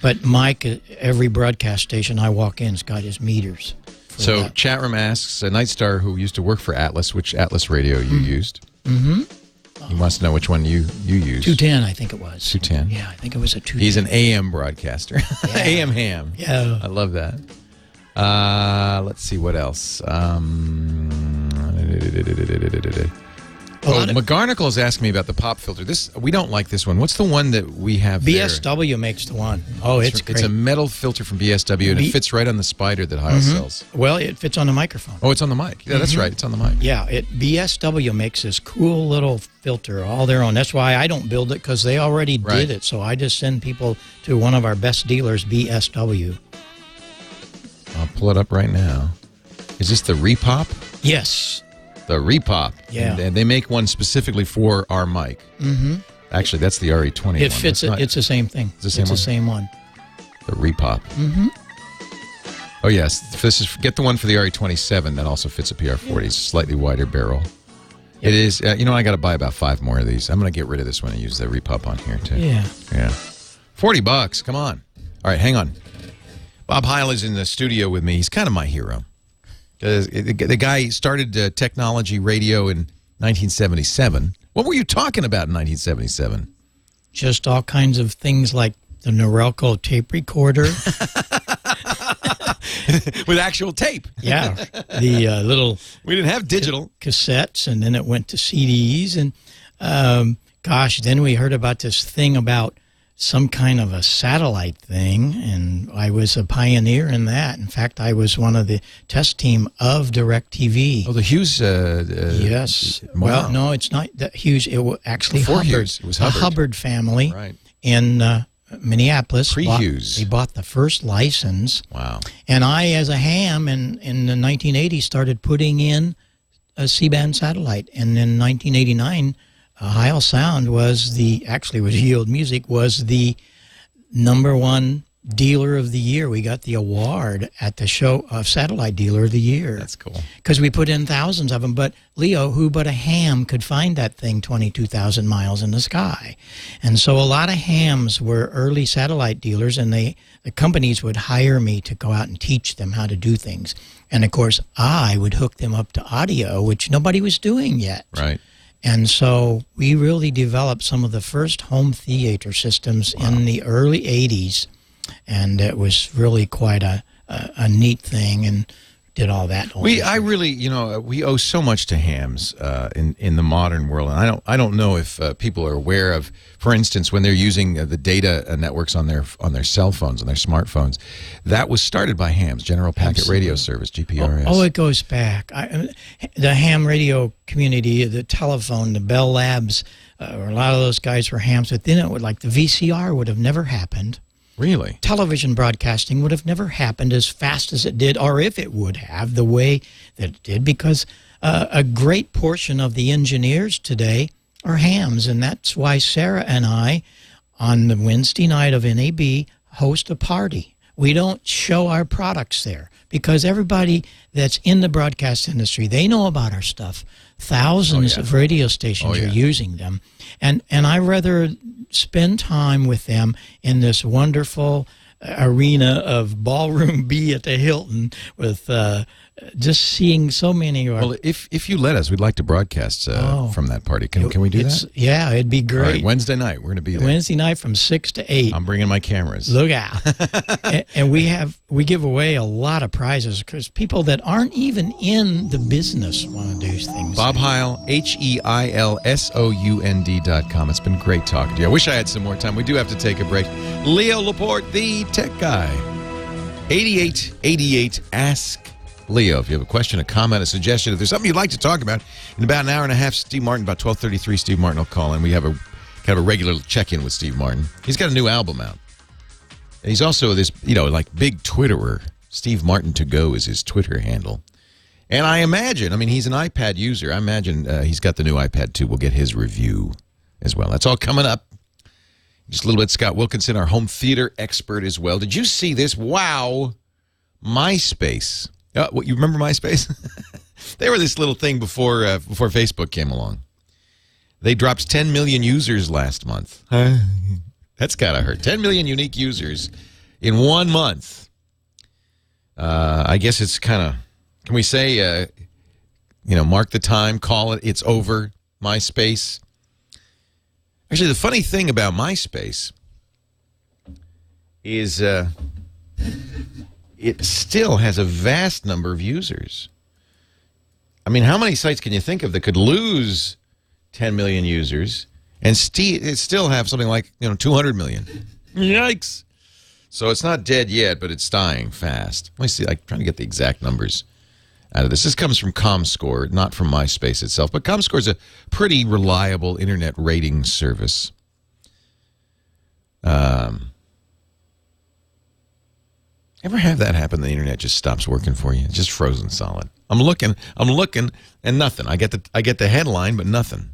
But Mike, every broadcast station I walk in's got his meters. for So that. chat room asks, a Night Star who used to work for Atlas, which Atlas radio you used. Mm-hmm. He wants to know which one you used. 210, I think it was. 210. Yeah, I think it was a 210. He's an AM broadcaster. Yeah. AM ham. Yeah. I love that. Let's see what else. McGarnacle is asking me about the pop filter. We don't like this one. What's the one that we have there? BSW makes the one. Oh, it's great. It's a metal filter from BSW, and it fits right on the spider that Heil sells. Well, it fits on the microphone. Oh, it's on the mic. Yeah, that's right. It's on the mic. Yeah, BSW makes this cool little filter all their own. That's why I don't build it, because they already Right. did it. So I just send people to one of our best dealers, BSW. I'll pull it up right now. Is this the Repop? Yes. The Repop. Yeah. And they make one specifically for our mic. Mm-hmm. Actually, that's the RE20 It one. fits it. It's the same thing. It's the same one? the same one. The Repop. Mm-hmm. Oh, yes. Get the one for the RE27. That also fits a PR40. It's a slightly wider barrel. It is. I got to buy about 5 more of these. I'm going to get rid of this one and use the Repub on here, too. Yeah. Yeah. $40. Come on. All right, hang on. Bob Hile is in the studio with me. He's kind of my hero. The guy started technology radio in 1977. What were you talking about in 1977? Just all kinds of things like the Norelco tape recorder. With actual tape. Yeah. The little... We didn't have digital. Cassettes, and then it went to CDs. And, then we heard about this thing about some kind of a satellite thing, and I was a pioneer in that. In fact, I was one of the test team of DirecTV. Oh, the Hughes... yes. Wow. Well, no, it's not the Hughes. It was actually Before Hubbard. Hughes. It was Hubbard. The Hubbard family. Right. In Minneapolis. Pre-Hughes. They bought the first license. Wow. And I, as a ham, in the 1980s, started putting in a C-band satellite. And in 1989, Heil Sound was Yield Music, was the #1 dealer of the year. We got the award at the show of Satellite Dealer of the Year. That's cool. Because we put in thousands of them. But Leo, who but a ham could find that thing 22,000 miles in the sky? And so a lot of hams were early satellite dealers, and the companies would hire me to go out and teach them how to do things. And, of course, I would hook them up to audio, which nobody was doing yet. Right. And so we really developed some of the first home theater systems in the early 80s. And it was really quite a neat thing, and did all that. We owe so much to hams in the modern world, and I don't know if people are aware of, for instance, when they're using the data networks on their cell phones, on their smartphones, that was started by hams, General Packet Radio Service, GPRS. Oh, it goes back. The ham radio community, the telephone, the Bell Labs, a lot of those guys were hams. But then the VCR would have never happened. Really? Television broadcasting would have never happened as fast as it did, or if it would have, the way that it did, because a great portion of the engineers today are hams, and that's why Sarah and I, on the Wednesday night of NAB, host a party. We don't show our products there, because everybody that's in the broadcast industry, they know about our stuff. Thousands of radio stations are using them. And I rather spend time with them in this wonderful arena of Ballroom B at the Hilton with just seeing so many. Well, if you let us, we'd like to broadcast from that party. Can we do that? Yeah, it'd be great. All right, Wednesday night, we're going to be there. Wednesday night from 6 to 8. I'm bringing my cameras. Look out. And we give away a lot of prizes because people that aren't even in the business want to do things. Bob Hile, HeilSound.com. It's been great talking to you. I wish I had some more time. We do have to take a break. Leo Laporte, the tech guy. 8888 Ask Leo. If you have a question, a comment, a suggestion, if there's something you'd like to talk about, in about an hour and a half, Steve Martin, about 12:33, Steve Martin will call in. We have a kind of a regular check-in with Steve Martin. He's got a new album out. And he's also this, big Twitterer. Steve Martin to go is his Twitter handle. And I imagine, he's an iPad user. I imagine he's got the new iPad too. We'll get his review as well. That's all coming up. Just a little bit, Scott Wilkinson, our home theater expert as well. Did you see this? Wow. MySpace. You remember MySpace? They were this little thing before Facebook came along. They dropped 10 million users last month. That's got to hurt. 10 million unique users in 1 month. I guess it's kind of, can we say, mark the time, call it, it's over, MySpace. Actually, the funny thing about MySpace is it still has a vast number of users. How many sites can you think of that could lose 10 million users and still have something like 200 million? Yikes. So it's not dead yet, but it's dying fast. Let me see. I'm trying to get the exact numbers out of this. This comes from ComScore, not from MySpace itself, but ComScore is a pretty reliable internet rating service. Ever have that happen? The internet just stops working for you. It's just frozen solid. I'm looking, and nothing. I get the headline, but nothing.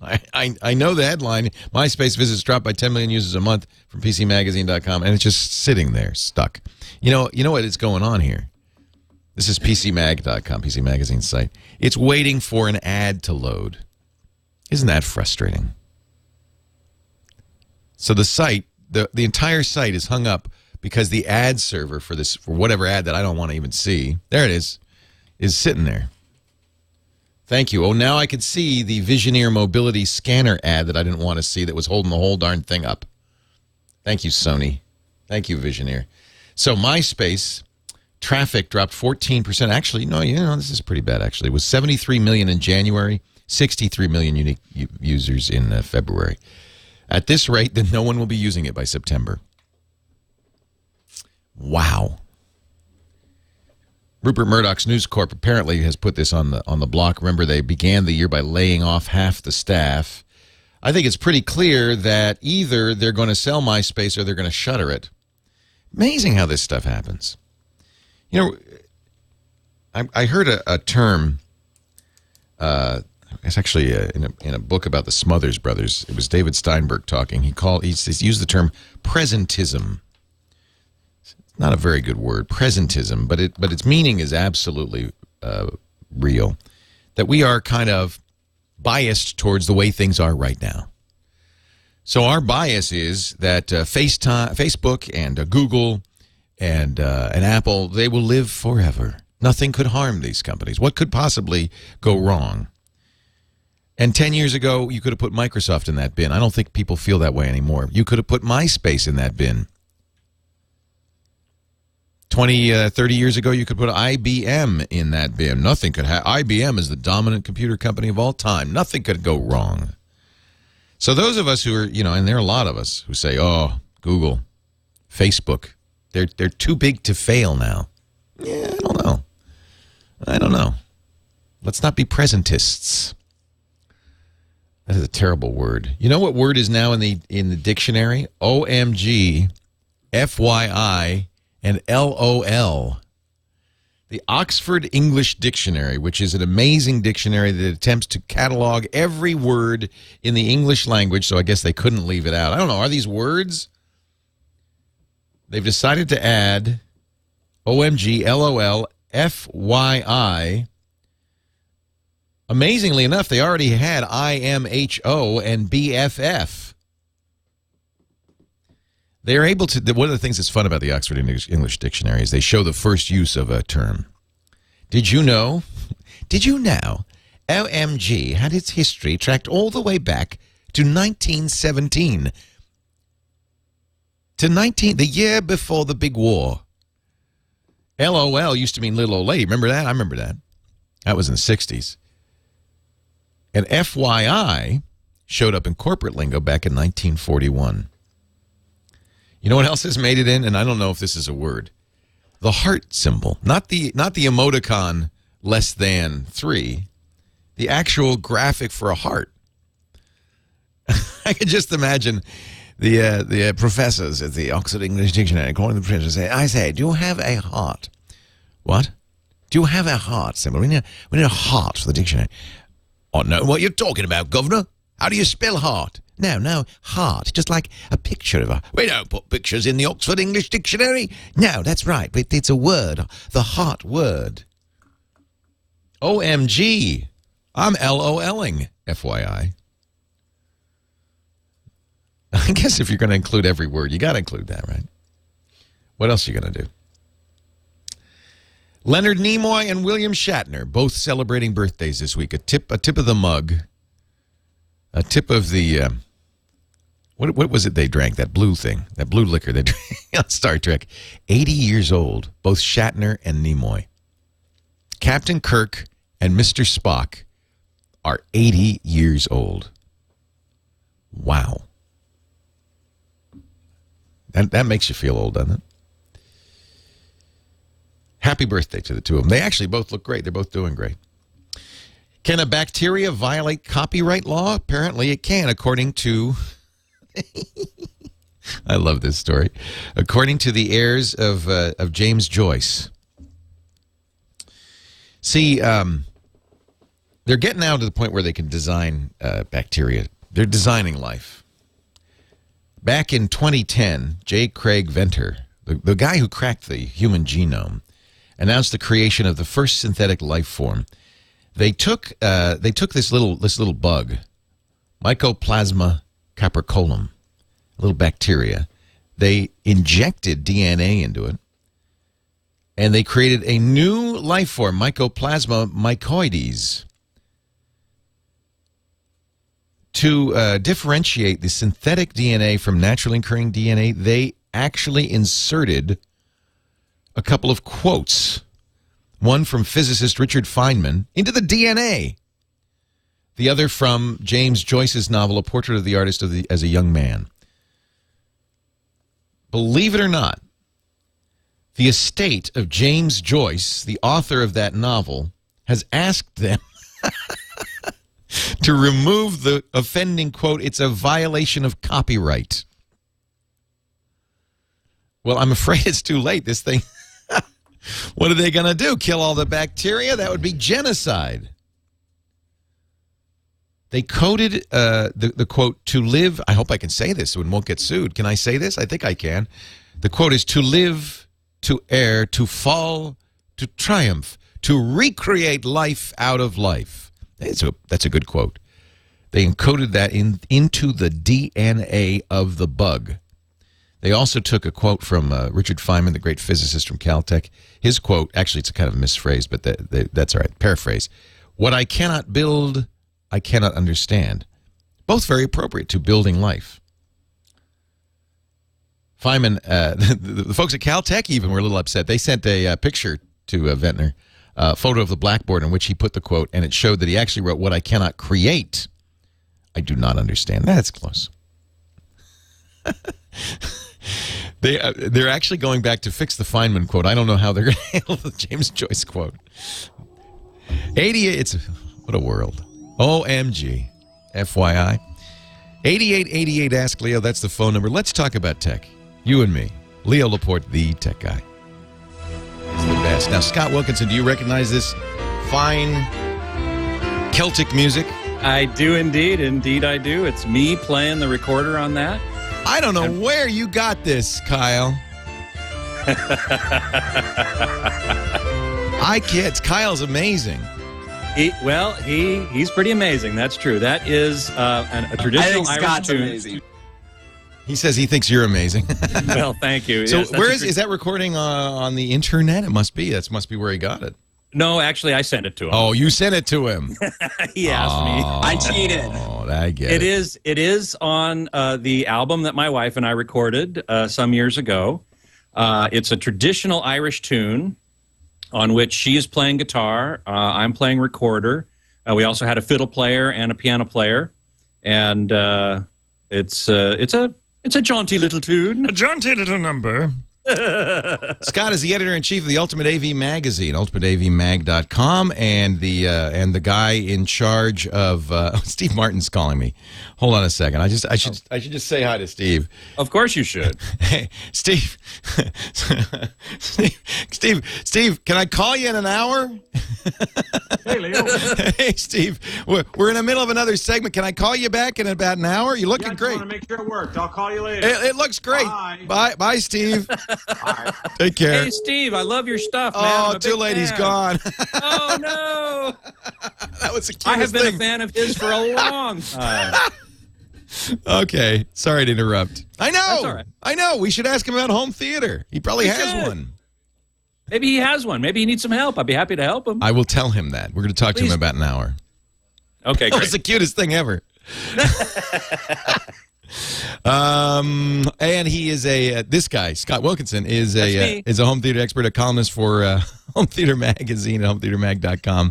I know the headline. MySpace visits dropped by 10 million users a month from PCMagazine.com, and it's just sitting there, stuck. You know what is going on here? This is PCMag.com, PC Magazine site. It's waiting for an ad to load. Isn't that frustrating? So the site, the entire site is hung up because the ad server for whatever ad that I don't want to even see, there it is sitting there. Thank you. Oh, now I can see the Visioneer Mobility Scanner ad that I didn't want to see that was holding the whole darn thing up. Thank you, Sony. Thank you, Visioneer. So MySpace traffic dropped 14%. Actually, no, this is pretty bad, actually. It was 73 million in January, 63 million unique users in February. At this rate, then no one will be using it by September. Wow. Rupert Murdoch's News Corp apparently has put this on the block. Remember, they began the year by laying off half the staff. I think it's pretty clear that either they're going to sell MySpace or they're going to shutter it. Amazing how this stuff happens. I heard a term. It's actually in a book about the Smothers Brothers. It was David Steinberg talking. He used the term presentism. It's not a very good word, presentism, but its meaning is absolutely real. That we are kind of biased towards the way things are right now. So our bias is that Facebook and Google and Apple, they will live forever. Nothing could harm these companies. What could possibly go wrong? And 10 years ago, you could have put Microsoft in that bin. I don't think people feel that way anymore. You could have put MySpace in that bin. 30 years ago, you could put IBM in that bin. Nothing could have. IBM is the dominant computer company of all time. Nothing could go wrong. So those of us who are, and there are a lot of us who say, oh, Google, Facebook, they're too big to fail now. Yeah, I don't know. Let's not be presentists. That is a terrible word. You know what word is now in the dictionary? OMG, FYI, and LOL. The Oxford English Dictionary, which is an amazing dictionary that attempts to catalog every word in the English language, so I guess they couldn't leave it out. I don't know. Are these words? They've decided to add OMG, LOL, FYI. Amazingly enough, they already had IMHO and BFF. They're able to, one of the things that's fun about the Oxford English Dictionary is they show the first use of a term. Did you know? OMG had its history tracked all the way back to 1917. The year before the big war. LOL used to mean little old lady. Remember that? I remember that. That was in the 60s. And FYI showed up in corporate lingo back in 1941. You know what else has made it in? And I don't know if this is a word. The heart symbol. Not the emoticon less than 3. The actual graphic for a heart. I can just imagine the professors at the Oxford English Dictionary calling the printer and say, I say, do you have a heart? What? Do you have a heart symbol? We need a heart for the dictionary. Oh, no, what you're talking about, Governor? How do you spell heart? No, heart. Just like a picture of a... We don't put pictures in the Oxford English Dictionary. No, that's right. But it's a word. The heart word. OMG. I'm LOLing, FYI. I guess if you're going to include every word, you got to include that, right? What else are you going to do? Leonard Nimoy and William Shatner, both celebrating birthdays this week. A tip of the mug. A tip of the... What was it they drank? That blue thing. That blue liquor they drank on Star Trek. 80 years old. Both Shatner and Nimoy. Captain Kirk and Mr. Spock are 80 years old. Wow. That makes you feel old, doesn't it? Happy birthday to the two of them. They actually both look great. They're both doing great. Can a bacteria violate copyright law? Apparently it can, according to... I love this story. According to the heirs of James Joyce. See, they're getting now to the point where they can design bacteria. They're designing life. Back in 2010, J. Craig Venter, the guy who cracked the human genome, announced the creation of the first synthetic life form. They took this little bug, Mycoplasma capricolum, a little bacteria. They injected DNA into it, and they created a new life form, Mycoplasma mycoides. To differentiate the synthetic DNA from naturally occurring DNA, they actually inserted a couple of quotes, one from physicist Richard Feynman, into the DNA. The other from James Joyce's novel, A Portrait of the Artist as a Young Man. Believe it or not, the estate of James Joyce, the author of that novel, has asked them to remove the offending quote, "It's a violation of copyright." Well, I'm afraid it's too late. This thing, what are they going to do? Kill all the bacteria? That would be genocide. They coded the quote, "To live," I hope I can say this so it won't get sued. Can I say this? I think I can. The quote is, "To live, to err, to fall, to triumph, to recreate life out of life." That's a good quote. They encoded that into the DNA of the bug. They also took a quote from Richard Feynman, the great physicist from Caltech. His quote, actually it's a kind of misphrase, but that's all right. Paraphrase. "What I cannot build, I cannot understand." Both very appropriate to building life. Feynman, the folks at Caltech even were a little upset. They sent a picture to Ventnor, a photo of the blackboard in which he put the quote, and it showed that he actually wrote, "What I cannot create, I do not understand." That's close. They're actually going back to fix the Feynman quote. I don't know how they're going to handle the James Joyce quote. 88, what a world. OMG. FYI. 8888 Ask Leo, that's the phone number. Let's talk about tech. You and me. Leo Laporte, the tech guy. He's the best. Now, Scott Wilkinson, do you recognize this fine Celtic music? I do indeed. Indeed I do. It's me playing the recorder on that. I don't know where you got this, Kyle. I can't. Kyle's amazing. He's pretty amazing. That's true. That is a traditional Irish tune. Amazing. He says he thinks you're amazing. Well, thank you. So yes, where is that recording on the internet? It must be. That must be where he got it. No, actually, I sent it to him. Oh, you sent it to him. He asked me. I cheated. Oh, I get it. It is on the album that my wife and I recorded some years ago. It's a traditional Irish tune on which she is playing guitar. I'm playing recorder. We also had a fiddle player and a piano player, and it's a jaunty little tune. A jaunty little number. Scott is the editor-in-chief of the Ultimate AV magazine, ultimateavmag.com, and the guy in charge of Steve Martin's calling me. Hold on a second. I should just say hi to Steve. Of course you should. Hey, Steve. Steve, can I call you in an hour? Hey, Leo. Hey, Steve. We're in the middle of another segment. Can I call you back in about an hour? You're looking great. I want to make sure it worked. I'll call you later. It looks great. Bye, Steve. Bye. Take care. Hey, Steve, I love your stuff, man. Oh, too late. He's gone. Oh, no. That was the cutest I have been thing. a fan of his for a long time. Okay. Sorry to interrupt. I know. That's all right. I know. We should ask him about home theater. He probably has one. Maybe he has one. Maybe he needs some help. I'd be happy to help him. I will tell him that. We're going to talk to him in about an hour. Okay, That great. was the cutest thing ever. And he is this guy, Scott Wilkinson, is a home theater expert, a columnist for Home Theater Magazine at hometheatermag.com,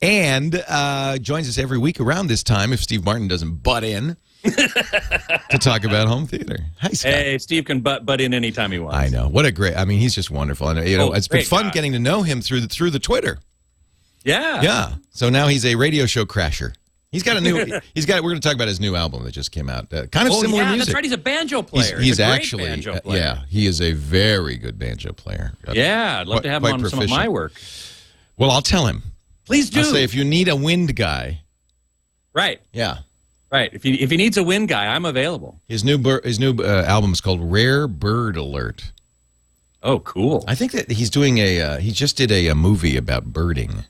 and joins us every week around this time if Steve Martin doesn't butt in to talk about home theater. Hi, Scott. Hey, Steve can butt in anytime he wants. I know. What a great, he's just wonderful. And it's been fun getting to know him through the Twitter. Yeah. Yeah. So now he's a radio show crasher. He's got a new. We're going to talk about his new album that just came out. Kind of similar music. That's right. He's a banjo player. He's a great actually banjo player. yeah. He is a very good banjo player. Yeah, I'd love to have him on some of my work. Well, I'll tell him. Please do. I'll say if you need a wind guy. Right. Yeah. Right. If he needs a wind guy, I'm available. His new album is called Rare Bird Alert. Oh, cool. I think that he's doing he just did a movie about birding.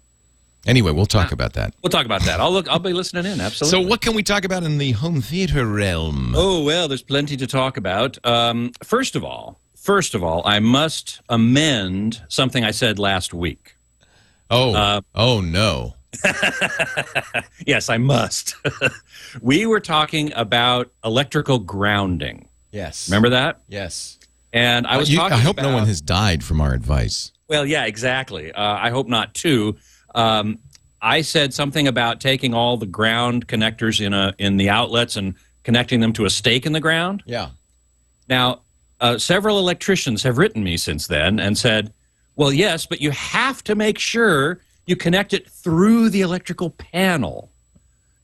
Anyway, we'll talk about that. We'll talk about that. I'll be listening in, absolutely. So what can we talk about in the home theater realm? Oh, well, there's plenty to talk about. First of all, I must amend something I said last week. Oh, no. Yes, I must. We were talking about electrical grounding. Yes. Remember that? Yes. And I was talking I hope about, no one has died from our advice. Well, yeah, exactly. I hope not, too. I said something about taking all the ground connectors in the outlets and connecting them to a stake in the ground. Yeah. Now, several electricians have written me since then and said, well, yes, but you have to make sure you connect it through the electrical panel.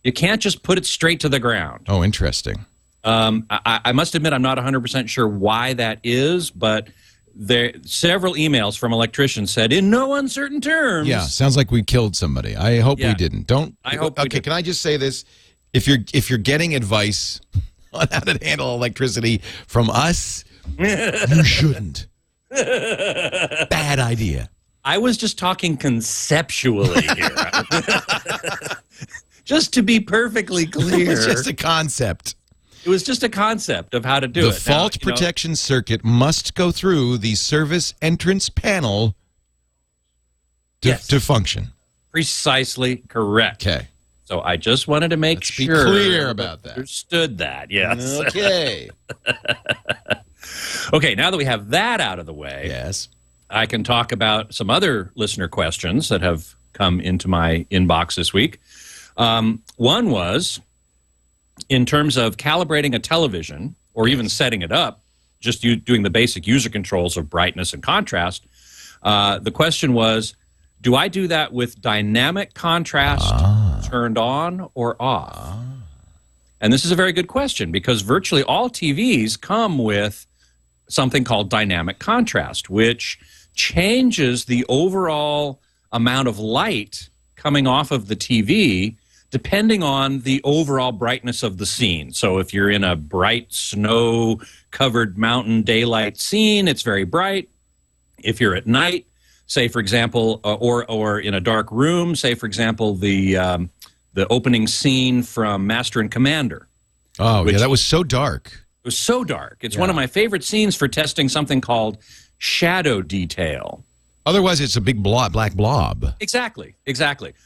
You can't just put it straight to the ground. Oh, interesting. I must admit I'm not 100% sure why that is, but several emails from electricians said, in no uncertain terms. Yeah, sounds like we killed somebody. I hope we didn't. I hope we Okay, didn't. can I just say this? If you're getting advice on how to handle electricity from us, you shouldn't. Bad idea. I was just talking conceptually here. Just to be perfectly clear. It's just a concept. It was just a concept of how to do it. The fault protection circuit must go through the service entrance panel to function. Precisely correct. Okay. So I just wanted to make Let's be sure. clear about that. Understood that, yes. Okay. Okay, now that we have that out of the way, Yes. I can talk about some other listener questions that have come into my inbox this week. One was, in terms of calibrating a television or even setting it up, just doing the basic user controls of brightness and contrast, the question was, do I do that with dynamic contrast turned on or off? And this is a very good question because virtually all TVs come with something called dynamic contrast, which changes the overall amount of light coming off of the TV depending on the overall brightness of the scene. So if you're in a bright snow-covered mountain daylight scene, it's very bright. If you're at night, say, for example, or in a dark room, say, for example, the opening scene from Master and Commander. Oh, yeah, that was so dark. It was so dark. It's one of my favorite scenes for testing something called shadow detail. Otherwise, it's a big black blob. Exactly.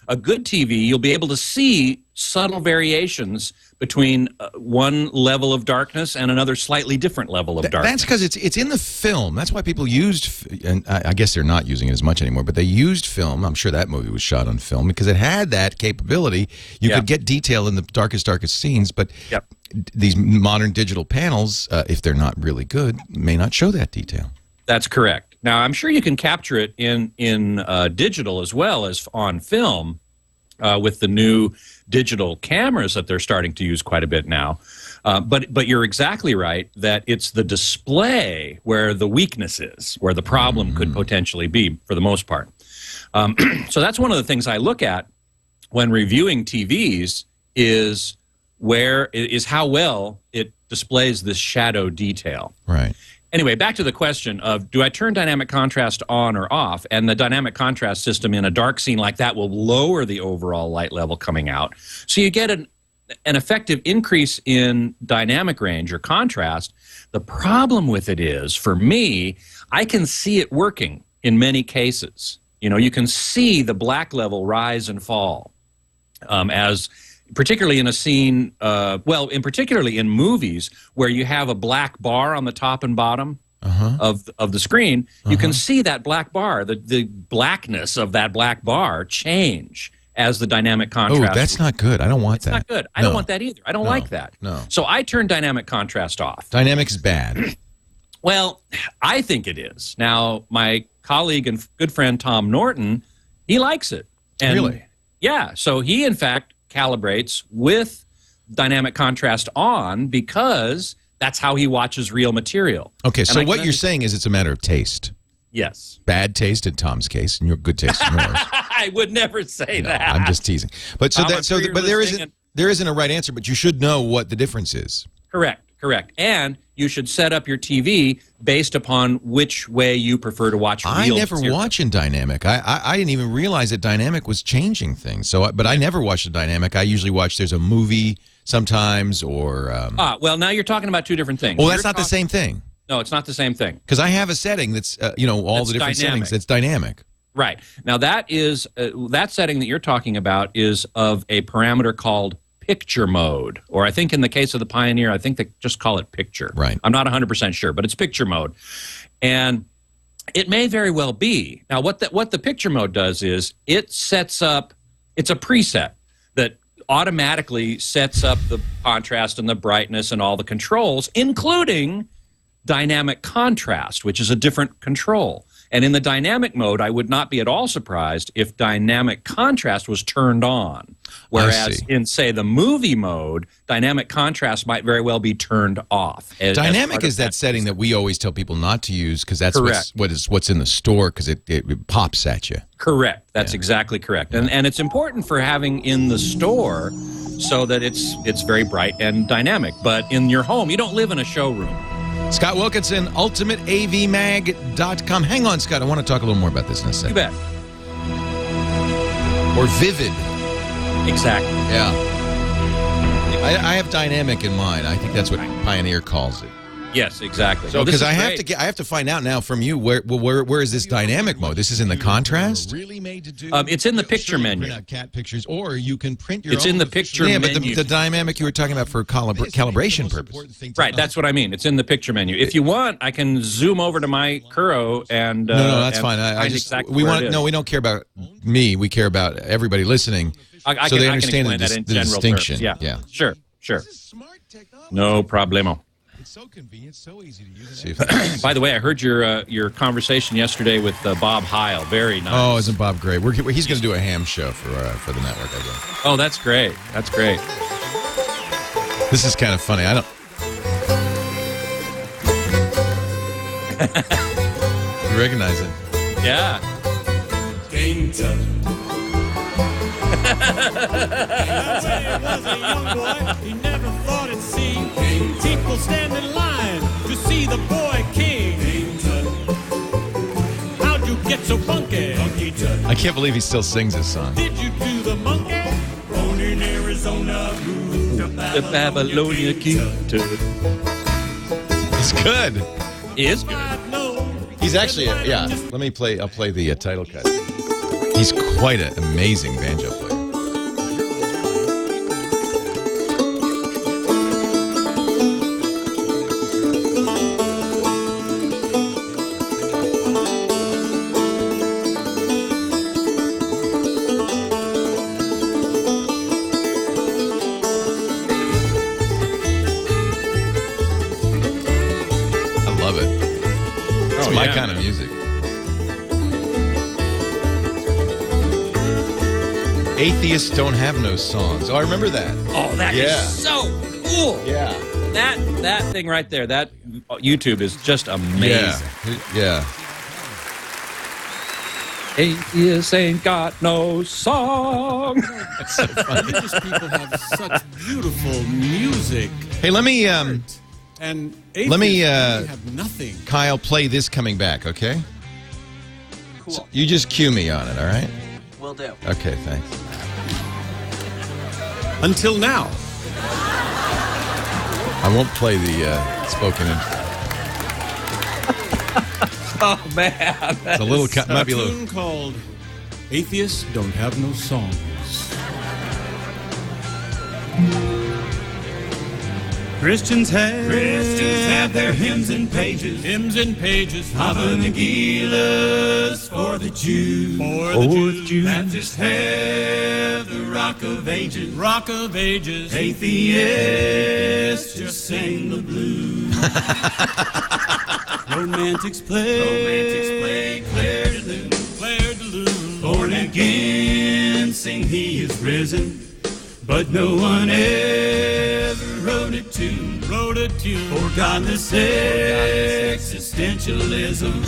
A good TV, you'll be able to see subtle variations between one level of darkness and another slightly different level of darkness. That's because it's in the film. That's why people used, and I guess they're not using it as much anymore, but they used film. I'm sure that movie was shot on film because it had that capability. You could get detail in the darkest scenes, but these modern digital panels, if they're not really good, may not show that detail. That's correct. Now, I'm sure you can capture it in digital as well as on film with the new digital cameras that they're starting to use quite a bit now. But you're exactly right that it's the display where the weakness is, where the problem could potentially be for the most part. So that's one of the things I look at when reviewing TVs is how well it displays this shadow detail. Right. Anyway, back to the question of, do I turn dynamic contrast on or off? And the dynamic contrast system in a dark scene like that will lower the overall light level coming out. So you get an effective increase in dynamic range or contrast. The problem with it is, for me, I can see it working in many cases. You can see the black level rise and fall particularly in a scene, particularly in movies where you have a black bar on the top and bottom of the screen, you can see that black bar, the blackness of that black bar change as the dynamic contrast. Oh, that's not good. I don't want that. It's not good. I don't want that either. I don't like that. No. So I turn dynamic contrast off. Dynamic's bad. Well, I think it is. Now, my colleague and good friend Tom Norton, he likes it. And really? Yeah. So he, in fact, calibrates with dynamic contrast on because that's how he watches real material. Okay, so what you're saying is it's a matter of taste. Yes. Bad taste in Tom's case, and your good taste in yours. I would never say that. I'm just teasing. But Tom, there isn't a right answer, but you should know what the difference is. Correct. Correct. And you should set up your TV based upon which way you prefer to watch real I never material. watch in dynamic. I didn't even realize that dynamic was changing things. But I never watch the dynamic. I usually watch, there's a movie sometimes, or... well, now you're talking about two different things. Well, that's not the same thing. No, it's not the same thing. Because I have a setting that's, all That's the different dynamic. settings. That's dynamic. Right. Now, that is that setting that you're talking about is of a parameter called picture mode, or I think in the case of the Pioneer, I think they just call it picture. Right. I'm not 100% sure, but it's picture mode. And it may very well be. Now, what the picture mode does is it sets up, it's a preset that automatically sets up the contrast and the brightness and all the controls, including dynamic contrast, which is a different control. And in the dynamic mode, I would not be at all surprised if dynamic contrast was turned on. Whereas in, say, the movie mode, dynamic contrast might very well be turned off. Dynamic is that setting that we always tell people not to use because that's what's in the store because it pops at you. Correct. That's exactly correct. And it's important for having in the store so that it's very bright and dynamic. But in your home, you don't live in a showroom. Scott Wilkinson, UltimateAVMag.com. Hang on, Scott. I want to talk a little more about this in a second. You bet. Or Vivid. Exactly. Yeah. I have dynamic in mind. I think that's what Pioneer calls it. Yes, exactly. So because I have to find out now from you where is this dynamic mode? This is in the contrast. It's in the picture menu. Print out cat pictures, or you can print your. It's in the picture menu. menu. But the dynamic you were talking about for calibration purposes. Right, that's what I mean. It's in the picture menu. If you want, I can zoom over to my Kuro and no, that's fine. I just exactly we don't care about me. We care about everybody listening, so they understand the distinction. Terms. Yeah, sure. No problemo. It's so convenient, so easy to use. By the way, I heard your conversation yesterday with Bob Hile. Very nice. Oh, isn't Bob great? He's going to do a ham show for the network, I guess. Oh, that's great. That's great. This is kind of funny. I don't. You recognize it? Yeah. Was a young boy, he never thought he'd see people stand in line to see the boy king. How'd you get so funky? I can't believe he still sings this song. Did you do the monkey? Born in Arizona, moved to The Babylonia Kentucky. It's good. It is good. He's actually I'll play the title cut. He's quite an amazing banjo player. My kind of music. Atheists don't have no songs. Oh, I remember that. Oh, that is so cool. Yeah. That thing right there, that YouTube is just amazing. Yeah. Atheists ain't got no song. That's so funny. Religious people have such beautiful music. Hey, let me And have nothing. Kyle play this coming back, okay? Cool. So you just cue me on it, all right? Will do. Okay, thanks. Until now. I won't play the spoken intro. Oh, man. It's a little might be a little tune called Atheists Don't Have No Songs. Christians have their hymns and pages. Hava Nagilas for the Jews. Baptists have the Rock of Ages. Atheists just sing the blues. Romantics play Claire de Lune. Born again sing He is risen. But no one ever wrote a tune for godless existentialism.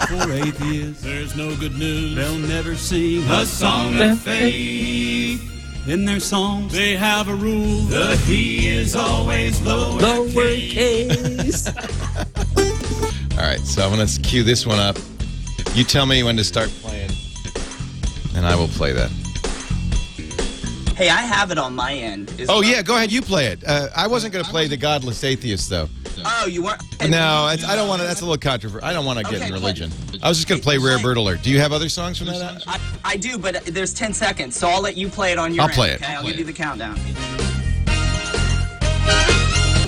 For atheists, there's no good news. They'll never sing a song of faith. in their songs, they have a rule. The he is always lowercase. All right, so I'm going to cue this one up. You tell me when to start playing, and I will play that. Hey, I have it on my end. Yeah, go ahead. You play it. I wasn't going to play the Godless Atheist, though. Oh, you weren't? No, I don't want to. That's a little controversial. I don't want to get in religion. I was just going to play Rare Bird Alert. Do you have other songs from that? I do, but there's 10 seconds, so I'll let you play it on your I'll end. play it. Okay, I'll give you the countdown.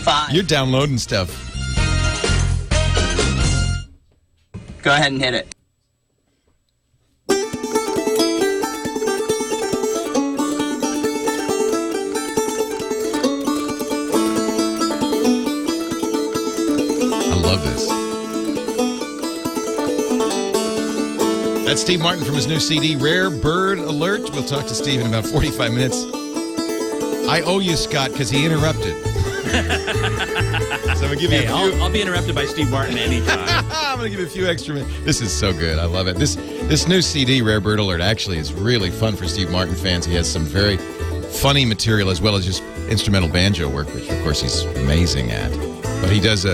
5. You're downloading stuff. Go ahead and hit it. That's Steve Martin from his new CD, Rare Bird Alert. We'll talk to Steve in about 45 minutes. I owe you, Scott, because he interrupted. So I'm going to give you a few... I'll be interrupted by Steve Martin anytime. I'm going to give you a few extra minutes. This is so good. I love it. This new CD, Rare Bird Alert, actually is really fun for Steve Martin fans. He has some very funny material as well as just instrumental banjo work, which, of course, he's amazing at. But he does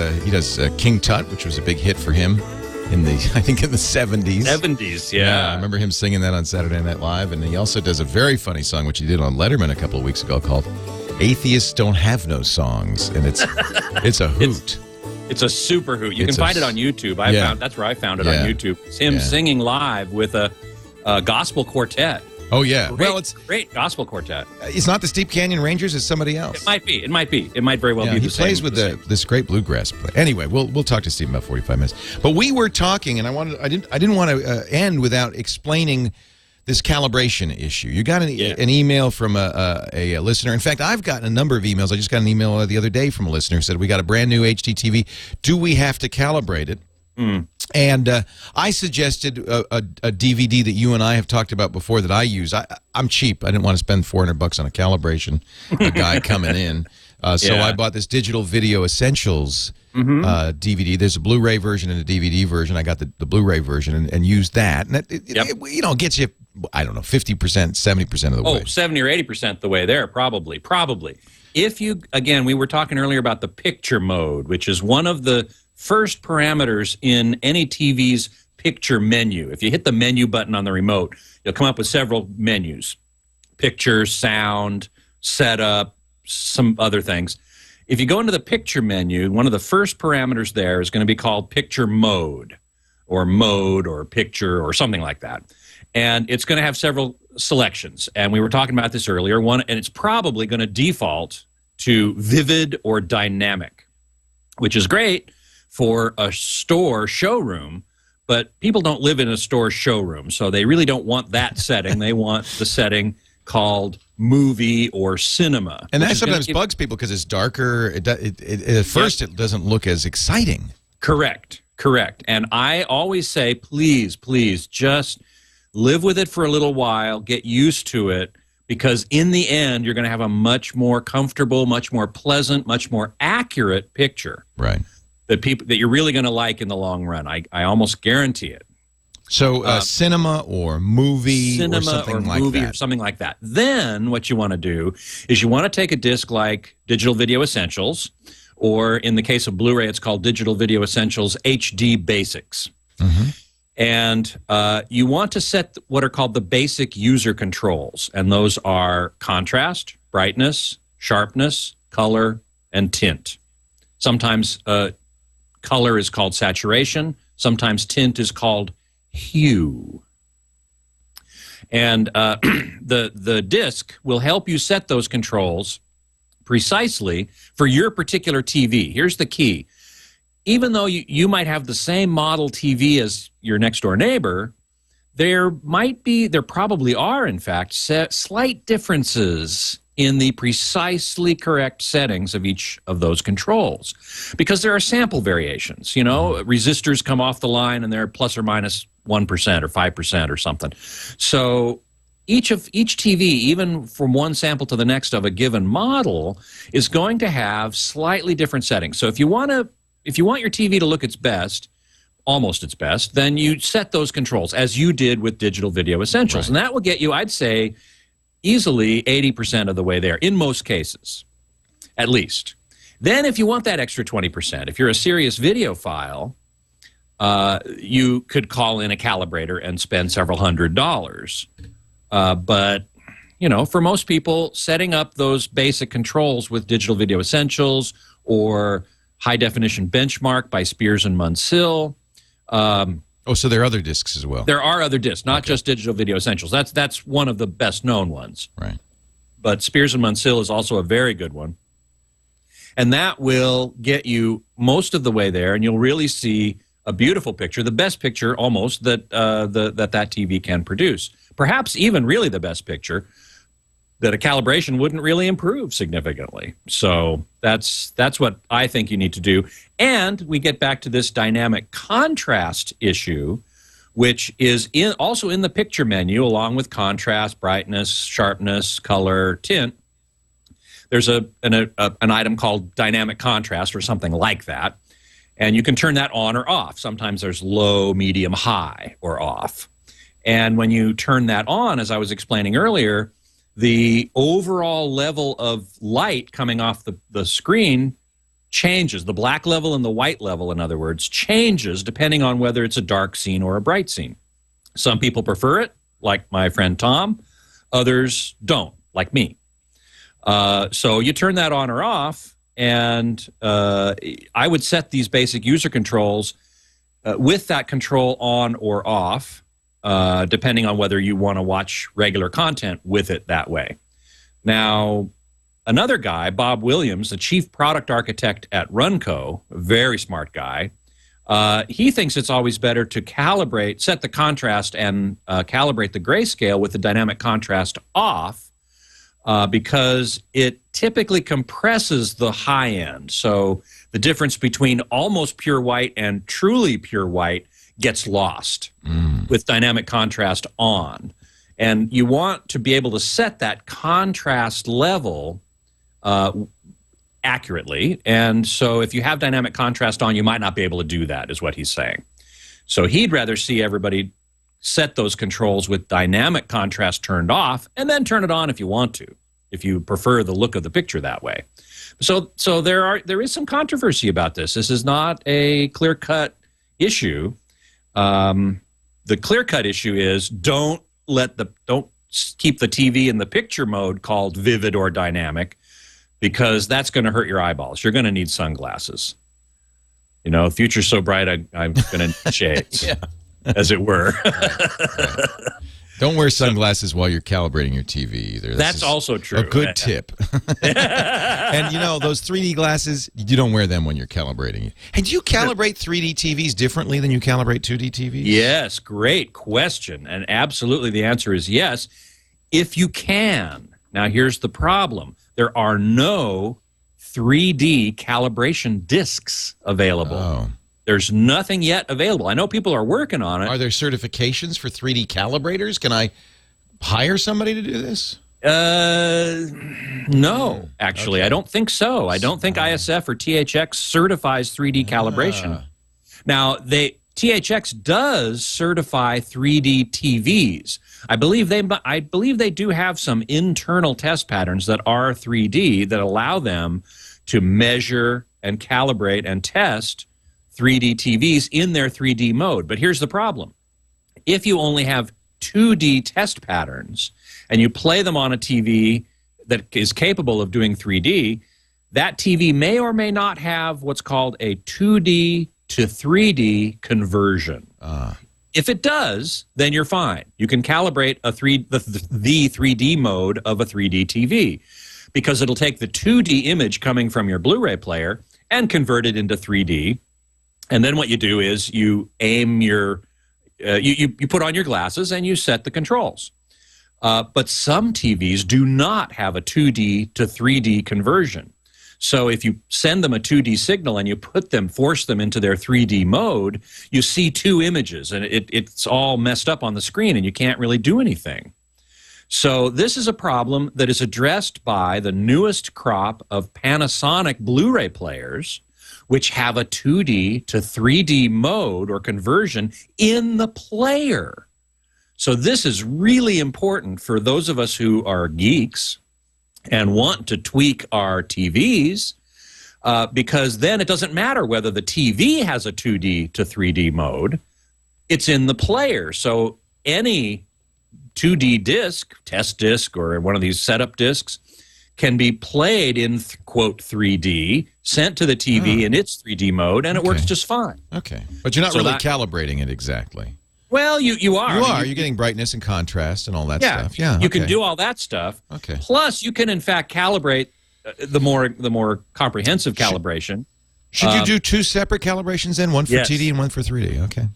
King Tut, which was a big hit for him. I think in the 70s. 70s, yeah. I remember him singing that on Saturday Night Live, and he also does a very funny song, which he did on Letterman a couple of weeks ago, called "Atheists Don't Have No Songs," and it's a hoot. It's a super hoot. You can find it on YouTube. That's where I found it on YouTube. It's him singing live with a gospel quartet. Oh, yeah. Great gospel quartet. It's not the Steep Canyon Rangers, it's somebody else. It might be. It might very well be the same. He plays with this great bluegrass play. Anyway, we'll talk to Steve in about 45 minutes. But we were talking, and I didn't want to end without explaining this calibration issue. You got an email from a listener. In fact, I've gotten a number of emails. I just got an email the other day from a listener who said, we got a brand new HD TV. Do we have to calibrate it? And I suggested a DVD that you and I have talked about before that I use. I'm cheap. I didn't want to spend $400 on a calibration guy coming in. So I bought this Digital Video Essentials DVD. There's a Blu-ray version and a DVD version. I got the Blu-ray version and used that. And it gets you, I don't know, 50%, 70% of the way. 70 or 80% the way there, probably. If you, again, we were talking earlier about the picture mode, which is one of the first parameters in any TV's picture menu. If you hit the menu button on the remote, you'll come up with several menus. Picture, sound, setup, some other things. If you go into the picture menu, one of the first parameters there is going to be called picture mode or picture or something like that. And it's going to have several selections. And we were talking about this earlier. And it's probably going to default to vivid or dynamic, which is great for a store showroom, but people don't live in a store showroom, so they really don't want that setting. They want the setting called movie or cinema. And that sometimes bugs people because it's darker. At first, it doesn't look as exciting. Correct. And I always say, please, just live with it for a little while, get used to it, because in the end, you're going to have a much more comfortable, much more pleasant, much more accurate picture. Right. That you're really going to like in the long run. I almost guarantee it. So cinema or movie or something like that. Then what you want to do is you want to take a disc like Digital Video Essentials, or in the case of Blu-ray, it's called Digital Video Essentials HD Basics. And you want to set what are called the basic user controls, and those are contrast, brightness, sharpness, color, and tint. Sometimes color is called saturation. Sometimes tint is called hue. And the disc will help you set those controls precisely for your particular TV. Here's the key. Even though you might have the same model TV as your next door neighbor, there probably are, in fact, slight differences in the precisely correct settings of each of those controls, because there are sample variations. You know, resistors come off the line and they're plus or minus 1% or 5% or something. So each TV, even from one sample to the next of a given model, is going to have slightly different settings. So if you want your TV to look its best, almost its best, then you set those controls as you did with Digital Video Essentials. Right. And that will get you, I'd say, easily 80% of the way there, in most cases, at least. Then if you want that extra 20%, if you're a serious videophile, you could call in a calibrator and spend several $100s. But, you know, for most people, setting up those basic controls with Digital Video Essentials or High Definition Benchmark by Spears and Munsell. So there are other discs as well. There are other discs, not just Digital Video Essentials. That's one of the best known ones. Right. But Spears and Munsell is also a very good one. And that will get you most of the way there, and you'll really see a beautiful picture, the best picture almost that that TV can produce. Perhaps even really the best picture that a calibration wouldn't really improve significantly. So that's what I think you need to do. And we get back to this dynamic contrast issue, which is also in the picture menu, along with contrast, brightness, sharpness, color, tint. There's an item called dynamic contrast or something like that, and you can turn that on or off. Sometimes there's low, medium, high, or off. And when you turn that on, as I was explaining earlier, the overall level of light coming off the screen changes. The black level and the white level, in other words, changes depending on whether it's a dark scene or a bright scene. Some people prefer it, like my friend Tom. Others don't, like me. So you turn that on or off, and I would set these basic user controls with that control on or off, depending on whether you want to watch regular content with it that way. Now, another guy, Bob Williams, the chief product architect at Runco, a very smart guy, he thinks it's always better to set the contrast and calibrate the grayscale with the dynamic contrast off, because it typically compresses the high end. So the difference between almost pure white and truly pure white gets lost with dynamic contrast on. And you want to be able to set that contrast level accurately. And so if you have dynamic contrast on, you might not be able to do that, is what he's saying. So he'd rather see everybody set those controls with dynamic contrast turned off, and then turn it on if you want to, if you prefer the look of the picture that way. So there is some controversy about this. This is not a clear-cut issue. The clear-cut issue is don't keep the TV in the picture mode called vivid or dynamic, because that's going to hurt your eyeballs. You're going to need sunglasses. You know, future's so bright, I'm going to need shades. Yeah. As it were. Right. Don't wear sunglasses while you're calibrating your TV either. That's also true. A good tip. And, you know, those 3D glasses, you don't wear them when you're calibrating. Hey, do you calibrate 3D TVs differently than you calibrate 2D TVs? Yes, great question. And absolutely the answer is yes, if you can. Now, here's the problem. There are no 3D calibration discs available. Oh. There's nothing yet available. I know people are working on it. Are there certifications for 3D calibrators? Can I hire somebody to do this? No, actually. Okay. I don't think so. I don't think ISF or THX certifies 3D calibration. Now, THX does certify 3D TVs. I believe they do have some internal test patterns that are 3D that allow them to measure and calibrate and test 3D TVs in their 3D mode. But here's the problem. If you only have 2D test patterns and you play them on a TV that is capable of doing 3D, that TV may or may not have what's called a 2D to 3D conversion. If it does, then you're fine. You can calibrate the 3D mode of a 3D TV, because it'll take the 2D image coming from your Blu-ray player and convert it into 3D. And then what you do is you aim you put on your glasses and you set the controls. But some TVs do not have a 2D to 3D conversion. So if you send them a 2D signal and you force them into their 3D mode, you see two images, and it's all messed up on the screen and you can't really do anything. So this is a problem that is addressed by the newest crop of Panasonic Blu-ray players, which have a 2D to 3D mode or conversion in the player. So this is really important for those of us who are geeks and want to tweak our TVs, because then it doesn't matter whether the TV has a 2D to 3D mode. It's in the player. So any 2D disc, test disc, or one of these setup discs can be played in, quote, 3D, sent to the TV in its 3D mode, and it works just fine. Okay. But you're not really calibrating it exactly. Well, you are. You are. You're getting brightness and contrast and all that stuff. Yeah. You can do all that stuff. Okay. Plus, you can, in fact, calibrate the more comprehensive calibration. Should you do two separate calibrations then? One for TD and one for 3D? Okay.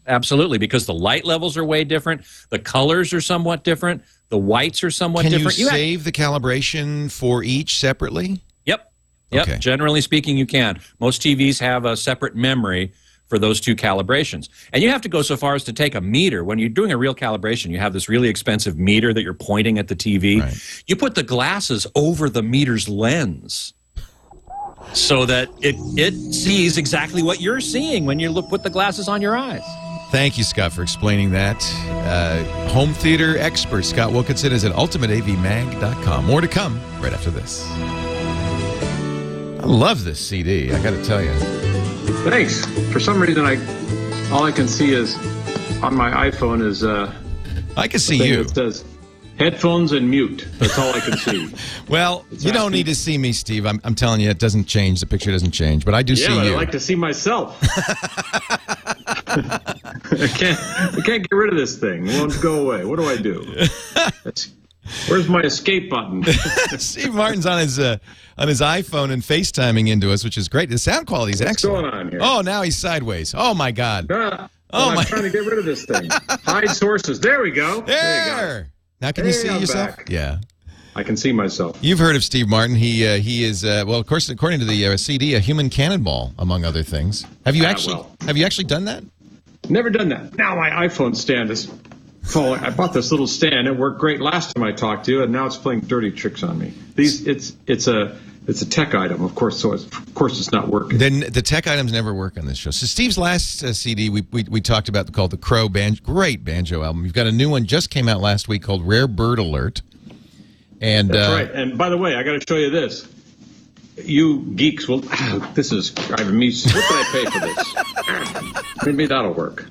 Absolutely, because the light levels are way different. The colors are somewhat different. The whites are somewhat different. Can you save the calibration for each separately? Yep. Okay. Generally speaking, you can. Most TVs have a separate memory for those two calibrations. And you have to go so far as to take a meter. When you're doing a real calibration, you have this really expensive meter that you're pointing at the TV. Right. You put the glasses over the meter's lens so that it sees exactly what you're seeing when you put the glasses on your eyes. Thank you, Scott, for explaining that. Home theater expert Scott Wilkinson is at ultimateavmag.com. More to come right after this. I love this CD, I got to tell you. Thanks. For some reason, all I can see is on my iPhone is I can see you. It says headphones and mute. That's all I can see. Well, you don't need to see me, Steve. I'm telling you, it doesn't change. The picture doesn't change, but I do see you. I like to see myself. I can't get rid of this thing. It won't go away. What do I do? Where's my escape button? Steve Martin's on his iPhone and FaceTiming into us, which is great. The sound quality is excellent. What's going on here? Oh, now he's sideways. Oh my God. I'm trying to get rid of this thing. Hide sources. There we go. There you go. Now can you see yourself? Back. Yeah. I can see myself. You've heard of Steve Martin. He is well, of course, according to the CD, a human cannonball, among other things. Have you actually done that? Never done that. Now my iPhone stand is falling. I bought this little stand. It worked great last time I talked to you, and now it's playing dirty tricks on me. It's a tech item, of course. So of course it's not working. Then the tech items never work on this show. So Steve's last CD we talked about called the Crow great banjo album. You've got a new one just came out last week called Rare Bird Alert. And that's right. And by the way, I got to show you this. You geeks will. This is driving me. What did I pay for this? Maybe that'll work.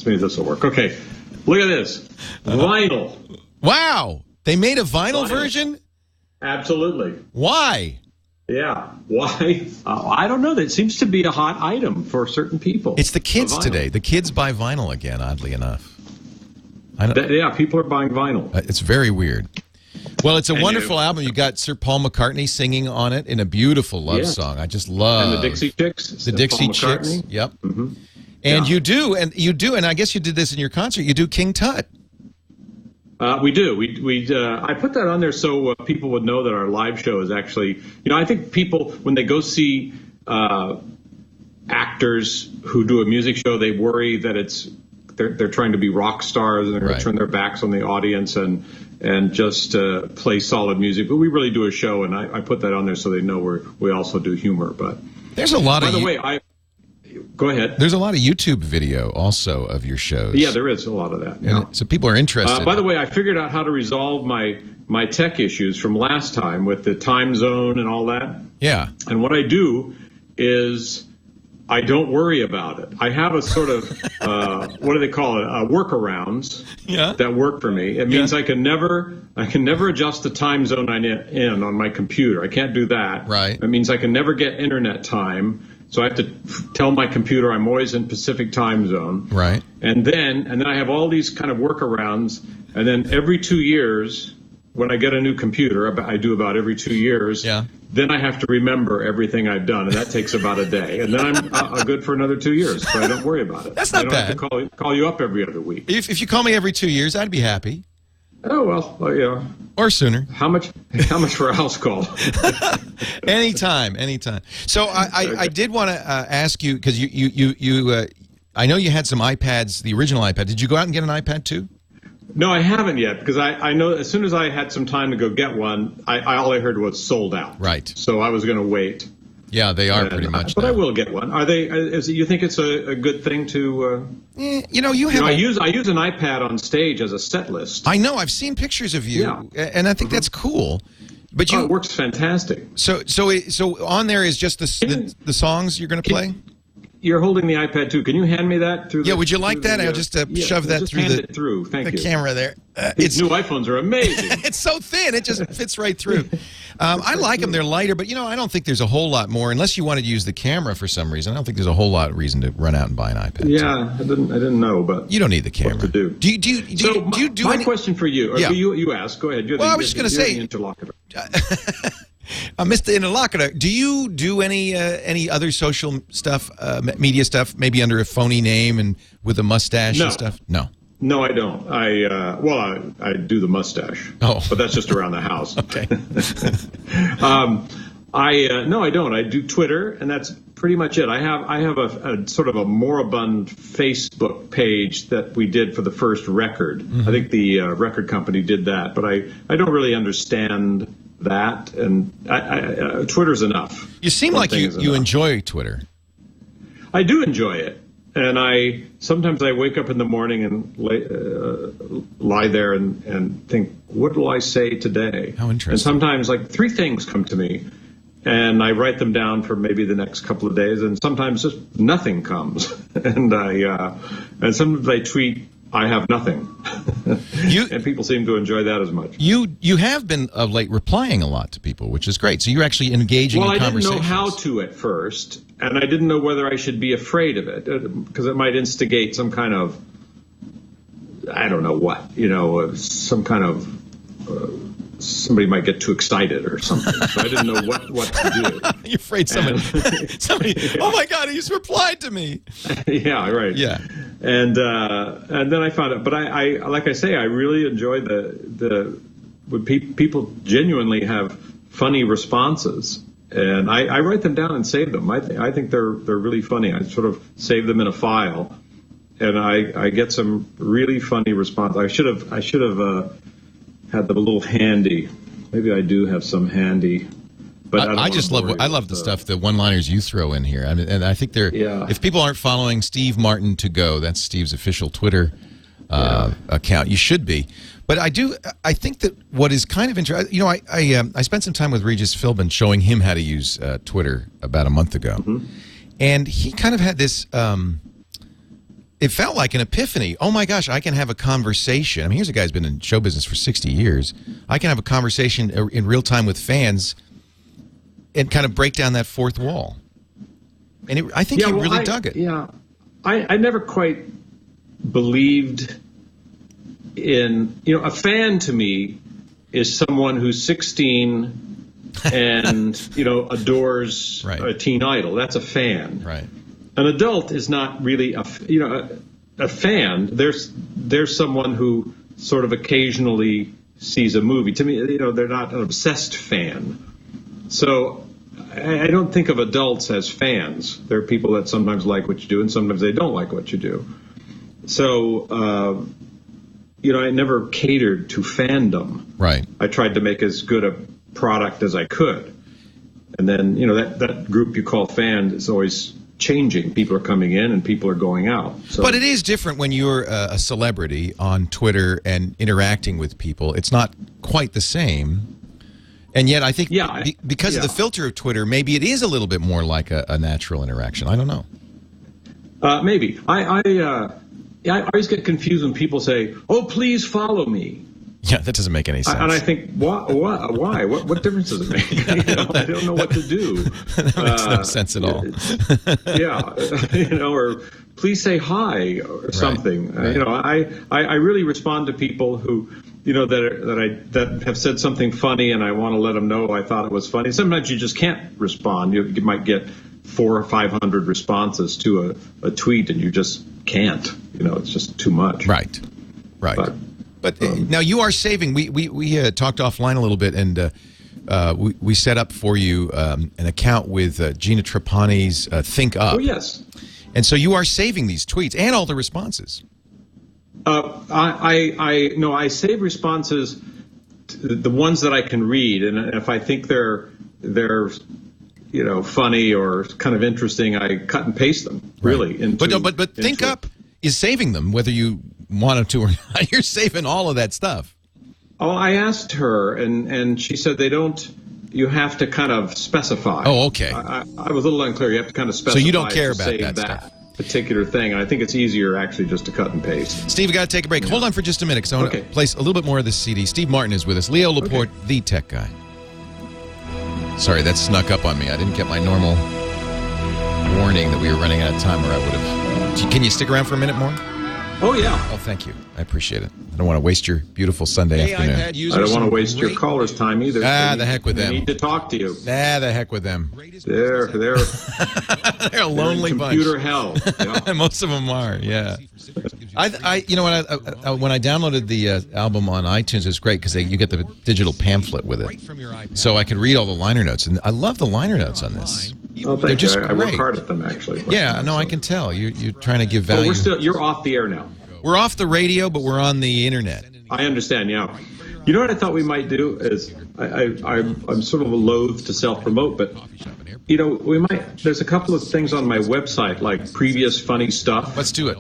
Maybe this will work. Okay, look at this. Vinyl. Wow, they made a vinyl version. Absolutely. Why? Yeah. Why? I don't know. That seems to be a hot item for certain people. It's the kids today. The kids buy vinyl again. Oddly enough. Yeah, people are buying vinyl. It's very weird. Well, it's a wonderful album. You got Sir Paul McCartney singing on it in a beautiful love song. I just love. And the Dixie Chicks. The Dixie Chicks. Yep. Mm-hmm. And you do, and I guess you did this in your concert. You do King Tut. We do. I put that on there so people would know that our live show is actually. I think people when they go see actors who do a music show, they worry that they're trying to be rock stars and they're going to turn their backs on the audience and just play solid music. But we really do a show, and I put that on there so they know we also do humor. But there's a lot of. By the way, go ahead. There's a lot of YouTube video also of your shows. Yeah, there is a lot of that. Yeah. So people are interested. By the way, I figured out how to resolve my tech issues from last time with the time zone and all that. Yeah. And what I do is I don't worry about it. I have a sort of, what do they call it, workarounds that work for me. It means I can never adjust the time zone I'm in on my computer. I can't do that. Right. It means I can never get internet time. So I have to tell my computer I'm always in Pacific time zone. Right. And then I have all these kind of workarounds. And then every 2 years, when I get a new computer, I do about every 2 years. Yeah. Then I have to remember everything I've done, and that takes about a day. And then I'm good for another 2 years, so I don't worry about it. That's not bad. I don't have to call you up every other week. If you call me every 2 years, I'd be happy. Oh, well, yeah. Or sooner. How much for a house call? Anytime. So I did want to ask you, because you I know you had some iPads, the original iPad. Did you go out and get an iPad too? No, I haven't yet, because I know as soon as I had some time to go get one, all I heard was sold out. Right. So I was going to wait. Yeah, they are pretty much. But I will get one. Are they? You think it's a good thing to? I use an iPad on stage as a set list. I know. I've seen pictures of you, and I think that's cool. But it works fantastic. So on there is just the songs you're going to play. You're holding the iPad too. Can you hand me that through? Would you like that? I'll just shove that just through hand it through. Thank you. Camera there. These new iPhones are amazing. It's so thin; it just fits right through. I like them; they're lighter, but I don't think there's a whole lot more unless you wanted to use the camera for some reason. I don't think there's a whole lot of reason to run out and buy an iPad. Yeah, I didn't know, but you don't need the camera. What to do? Do you do? My question for you. Yeah. You ask. Go ahead. I was just going to say. Interlocutor. Mr. Interlocutor, do you do any other social stuff, media stuff, maybe under a phony name and with a mustache and stuff? No. No, I don't. I do the mustache. Oh, but that's just around the house. Okay. No, I don't. I do Twitter, and that's pretty much it. I have a sort of a moribund Facebook page that we did for the first record. I think the record company did that, but I don't really understand that, and Twitter's enough. You seem like you enjoy Twitter. I do enjoy it, and sometimes I wake up in the morning and lie there and think, what will I say today? How interesting. And sometimes like 3 things come to me, and I write them down for maybe the next couple of days, and sometimes just nothing comes, and sometimes I tweet, I have nothing. And people seem to enjoy that as much. You have been of late replying a lot to people, which is great. So you're actually engaging in conversations. Well, I didn't know how to at first, and I didn't know whether I should be afraid of it, because it might instigate some kind of, I don't know what, some kind of, somebody might get too excited or something. So I didn't know what to do. You're afraid somebody, oh my God, he's replied to me. Yeah, right. Yeah. And then I found out, but I like I say, I really enjoy when people genuinely have funny responses, and I write them down and save them. I think they're really funny. I sort of save them in a file, and I get some really funny responses. I should have had them a little handy. Maybe I do have some handy. But I love the stuff, the one-liners you throw in here. And I think if people aren't following Steve Martin to Go, that's Steve's official Twitter account. You should be. But I think that what is kind of interesting, I spent some time with Regis Philbin showing him how to use Twitter about a month ago. Mm-hmm. And he kind of had this, it felt like an epiphany. Oh my gosh, I can have a conversation. I mean, here's a guy who's been in show business for 60 years. I can have a conversation in real time with fans and kind of break down that fourth wall. And I think he really dug it. Yeah. I never quite believed in, a fan to me is someone who's 16 and, adores a teen idol. That's a fan. Right. An adult is not really a fan. There's someone who sort of occasionally sees a movie. To me, they're not an obsessed fan. So I don't think of adults as fans. There are people that sometimes like what you do and sometimes they don't like what you do. So, I never catered to fandom. Right. I tried to make as good a product as I could. And then, that group you call fan is always changing. People are coming in and people are going out. So. But it is different when you're a celebrity on Twitter and interacting with people. It's not quite the same. And yet I think because of the filter of Twitter, maybe it is a little bit more like a natural interaction. I don't know. Maybe. I always get confused when people say, "Oh, please follow me." Yeah, that doesn't make any sense. And I think, why? What difference does it make? I don't know what to do. That makes no sense at all. Or please say hi or something. Right. I really respond to people who, that have said something funny, and I want to let them know I thought it was funny. Sometimes you just can't respond. You might get 400 or 500 responses to a tweet, and you just can't. It's just too much. Right. But now you are saving. We talked offline a little bit, and we set up for you an account with Gina Trapani's Think Up. Oh, yes. And so you are saving these tweets and all the responses. I save responses, the ones that I can read, and if I think they're funny or kind of interesting, I cut and paste them. Really, but Think Up is saving them, whether you want to or not. You're saving all of that stuff. Oh, I asked her, and she said they don't. You have to kind of specify. Oh, okay. I was a little unclear. You have to kind of specify. So you don't care to about save that stuff. Particular thing, and I think it's easier actually just to cut and paste. Steve, we got to take a break. Hold on for just a minute, because I want to place a little bit more of this CD. Steve Martin is with us. Leo Laporte, the tech guy. Sorry, that snuck up on me. I didn't get my normal warning that we were running out of time, or I would have. Can you stick around for a minute more? Oh, yeah. Oh, thank you. I appreciate it. I don't want to waste your beautiful Sunday afternoon. I don't want to waast your caller's time either. The heck with them. They need to talk to you. The heck with them. They're they're a lonely bunch. Computer hell. Yeah. Most of them are. Yeah. When I downloaded the album on iTunes, it was great because you get the digital pamphlet with it, so I could read all the liner notes, and I love the liner notes on this. Oh, thank They're just you. I work great. hard at them, actually. Yeah, no, I can tell. You're trying to give value. You're off the air now. We're off the radio, but we're on the internet. I understand, yeah. You know what I thought we might do is I'm sort of loath to self-promote, but we might. There's a couple of things on my website, like previous funny stuff. Let's do it.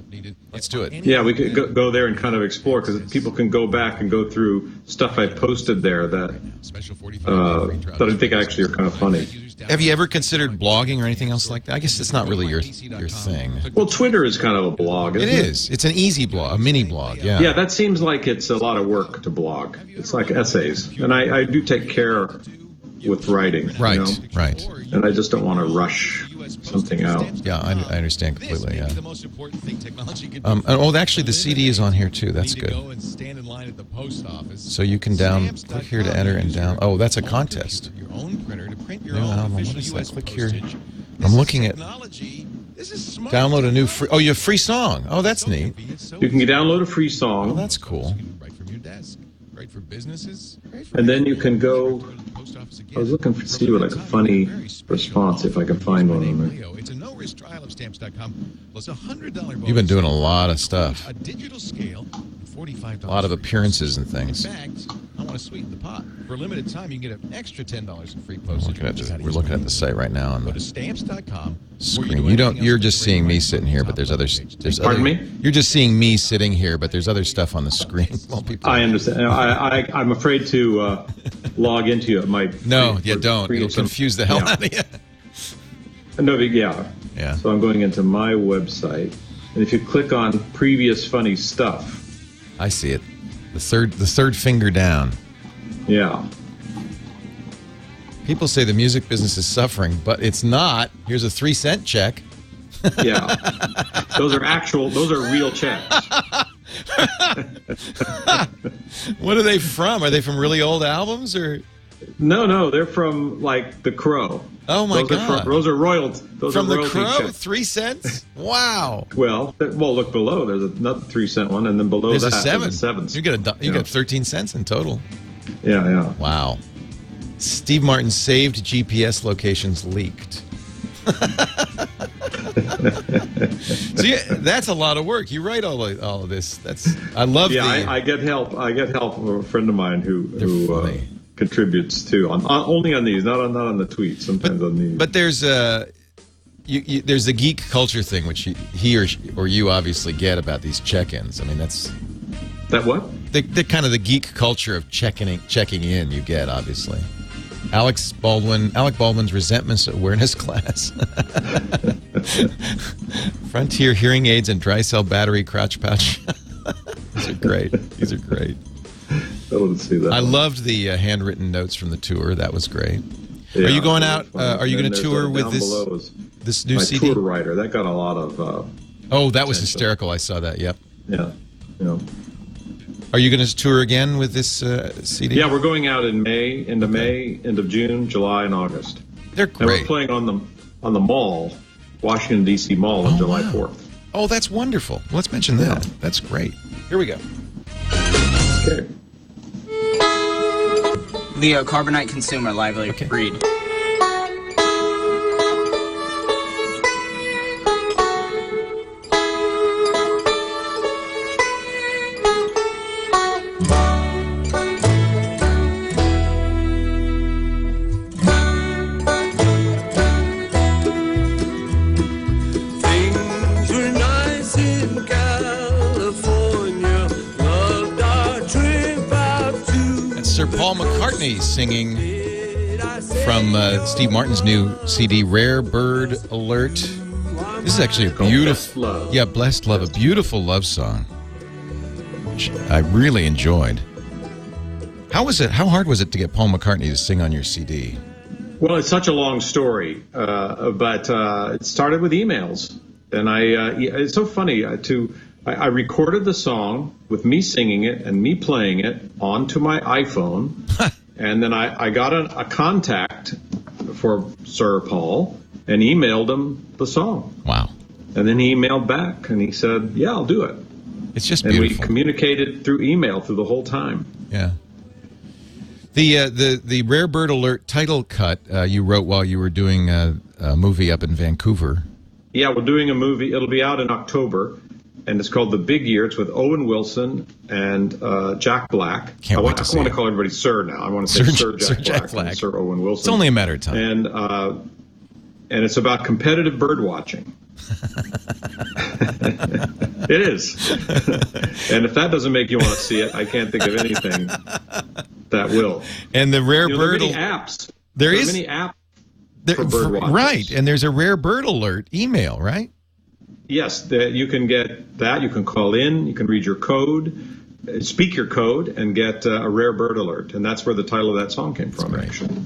Yeah, we could go there and kind of explore, because people can go back and go through stuff I posted there that I think actually are kind of funny. Have you ever considered blogging or anything else like that? I guess it's not really your thing. Well, Twitter is kind of a blog, isn't it? It is. It's an easy blog, a mini blog, yeah. Yeah, that seems like it's a lot of work to blog. It's like essays. And I do take care with writing. Right, right. And I just don't want to rush something out. Yeah, I understand completely, yeah. Actually, the CD is on here, too. That's good. So you can click here to enter and down. Oh, that's a contest. New album. What is that? Click here. I'm looking at download a new free. Oh, you have free song. Oh, that's neat. You can download a free song. Oh, that's cool. And then you can go. I was looking to see what, like, a funny response, if I can find one on there. You've been doing a lot of stuff. A lot of appearances and things. I want to sweeten the pot. For a limited time, you can get an extra $10 in free postage. We're looking at the site right now on Go to the stamps.com. screen. You're just seeing me sitting here, but there's others. Pardon me? You're just seeing me sitting here, but there's other stuff on the screen. I understand. I'm afraid to log into you. No, you don't. It'll confuse the hell out of you. No, yeah. Yeah. So I'm going into my website, and if you click on previous funny stuff, I see it. The third finger down. Yeah. People say the music business is suffering, but it's not. Here's a 3-cent check. Yeah. Those are real checks. What are they from? Are they from really old albums, or? No, they're from, like, The Crow. Oh my God! Those are royalty. From The Crow, 3 cents. Wow. Well, look below. There's another 3-cent one, and then below there's that, a 7. You got 13 cents in total. Yeah. Wow. Steve Martin saved GPS locations leaked. See, that's a lot of work. You write all of this. I love. Yeah, I get help. I get help from a friend of mine who contributes too. Only on these, not on the tweets. Sometimes on these. But there's there's the geek culture thing, which he or you obviously get about these check-ins. I mean, that's that what the kind of the geek culture of checking in. You get obviously. Alec Baldwin's resentments awareness class. Frontier hearing aids and dry cell battery crotch pouch. These are great. I didn't see that. I loved the handwritten notes from the tour. That was great. Yeah, are you going out? Are you going to tour with this new CD? My tour writer. That got a lot of. Oh, that was hysterical. I saw that. Yep. Yeah. Are you going to tour again with this CD? Yeah, we're going out in May, end of June, July, and August. They're great. And we're playing on the mall, Washington D.C. Mall on July 4th. Oh, that's wonderful. Let's mention that. Yeah. That's great. Here we go. Okay. Leo, Carbonite Consumer, lively breed. McCartney singing from Steve Martin's new CD, Rare Bird Alert. This is actually a beautiful, Blessed Love, a beautiful love song, which I really enjoyed. How hard was it to get Paul McCartney to sing on your CD? Well, it's such a long story, but it started with emails. And it's so funny, I recorded the song with me singing it and me playing it onto my iPhone. And then I got a contact for Sir Paul and emailed him the song. Wow. And then he emailed back and he said, yeah, I'll do it. It's just beautiful. And we communicated through email through the whole time. Yeah. The Rare Bird Alert title cut you wrote while you were doing a movie up in Vancouver. Yeah, we're doing a movie. It'll be out in October, and it's called The Big Year. It's with Owen Wilson and Jack Black. Can't wait to see it. I want to call everybody Sir now. I want to say Sir Jack Black and Sir Owen Wilson. It's only a matter of time. And it's about competitive bird watching. It is. And if that doesn't make you want to see it, I can't think of anything that will. And the Rare Bird... There are many apps. There are many apps for bird watchers. Right, and there's a Rare Bird Alert email, right? Yes, you can get that. You can call in. You can read your code, speak your code, and get a Rare Bird Alert. And that's where the title of that song came from, actually.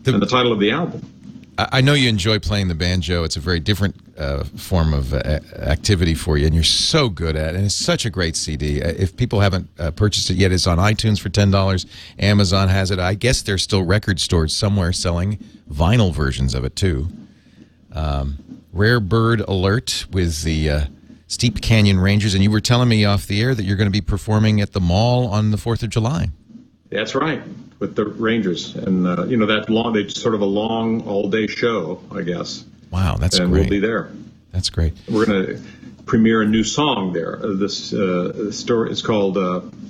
And the title of the album. I know you enjoy playing the banjo. It's a very different form of activity for you, and you're so good at it. And it's such a great CD. If people haven't purchased it yet, it's on iTunes for $10. Amazon has it. I guess there's still record stores somewhere selling vinyl versions of it, too. Rare Bird Alert with the Steep Canyon Rangers. And you were telling me off the air that you're going to be performing at the mall on the 4th of July. That's right. With the Rangers, and it's sort of a long all-day show, I guess. Wow, that's great. And we'll be there. That's great. We're going to premiere a new song there. This story is called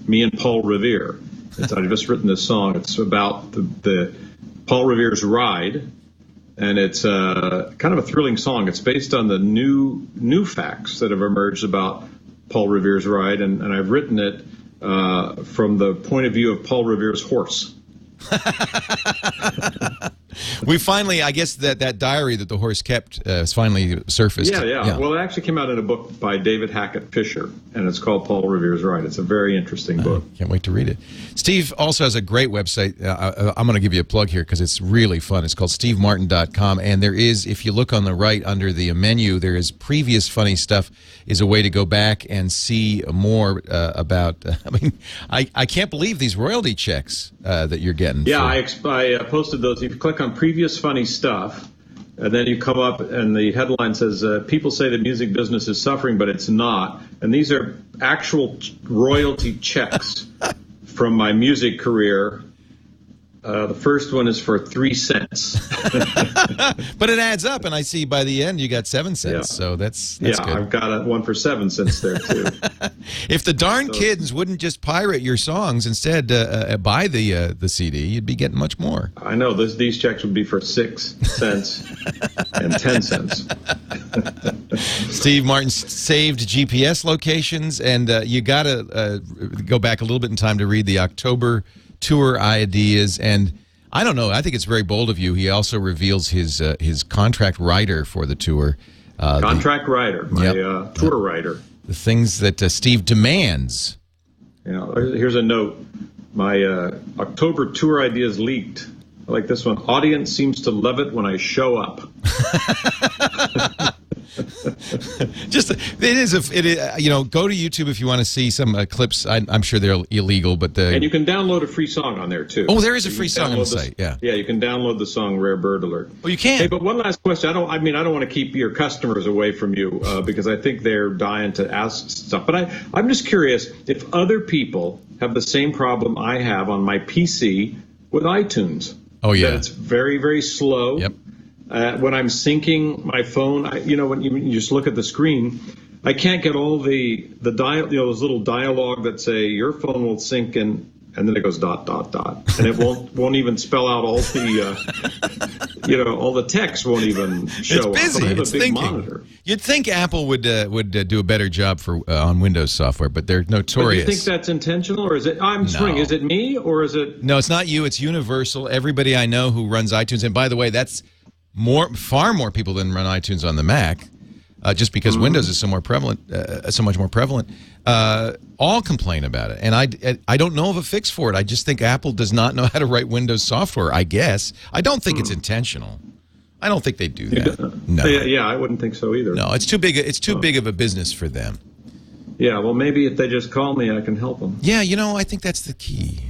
"Me and Paul Revere." I've just written this song. It's about the Paul Revere's ride, and it's kind of a thrilling song. It's based on the new facts that have emerged about Paul Revere's ride, and I've written it from the point of view of Paul Revere's horse. We finally, I guess that diary that the horse kept has finally surfaced. Yeah. Well, it actually came out in a book by David Hackett Fisher, and it's called Paul Revere's Ride. It's a very interesting book. Can't wait to read it. Steve also has a great website. I'm going to give you a plug here because it's really fun. It's called stevemartin.com, and there is, if you look on the right under the menu, there is previous funny stuff is a way to go back and see more about, I can't believe these royalty checks that you're getting. Yeah, I posted those. If you click on previous funny stuff, and then you come up and the headline says, people say the music business is suffering, but it's not. And these are actual royalty checks from my music career. The first one is for 3 cents. But it adds up, and I see by the end you got 7 cents, so that's good. I've got one for 7 cents there, too. If the darn kids wouldn't just pirate your songs, instead buy the CD, you'd be getting much more. I know. These checks would be for 6 cents and 10 cents. Steve Martin saved GPS locations, and you got to go back a little bit in time to read the October tour ideas, and I don't know, I think it's very bold of you. He also reveals his contract writer for the tour. Contract writer, my tour writer. The things that Steve demands. Here's a note. My October tour ideas leaked. I like this one. Audience seems to love it when I show up. It is go to YouTube if you want to see some clips. I'm sure they're illegal, but and you can download a free song on there too. Oh, there is a free song on the site. Yeah, you can download the song Rare Bird Alert. Oh, you can. Hey, but one last question. I don't want to keep your customers away from you because I think they're dying to ask stuff. But I'm just curious if other people have the same problem I have on my PC with iTunes. Oh yeah, that it's very, very slow. Yep. When I'm syncing my phone, when you just look at the screen, I can't get all the those little dialogue that say your phone will sync in and then it goes ... and it won't even spell out all the all the text won't even show It's busy. up. I have It's a big thinking. monitor. You'd think Apple would do a better job for on Windows software, but they're But do notorious. you think that's intentional, or is it? I'm just wondering, is it me, or is it? No, it's not you. It's universal. Everybody I know who runs iTunes, and by the way, that's far more people than run iTunes on the Mac, just because Windows is so much more prevalent. All complain about it, and I don't know of a fix for it. I just think Apple does not know how to write Windows software. I guess I don't think it's intentional. I don't think they do that. No. Yeah, I wouldn't think so either. No, it's too big. It's too big of a business for them. Yeah, well, maybe if they just call me, I can help them. Yeah, I think that's the key.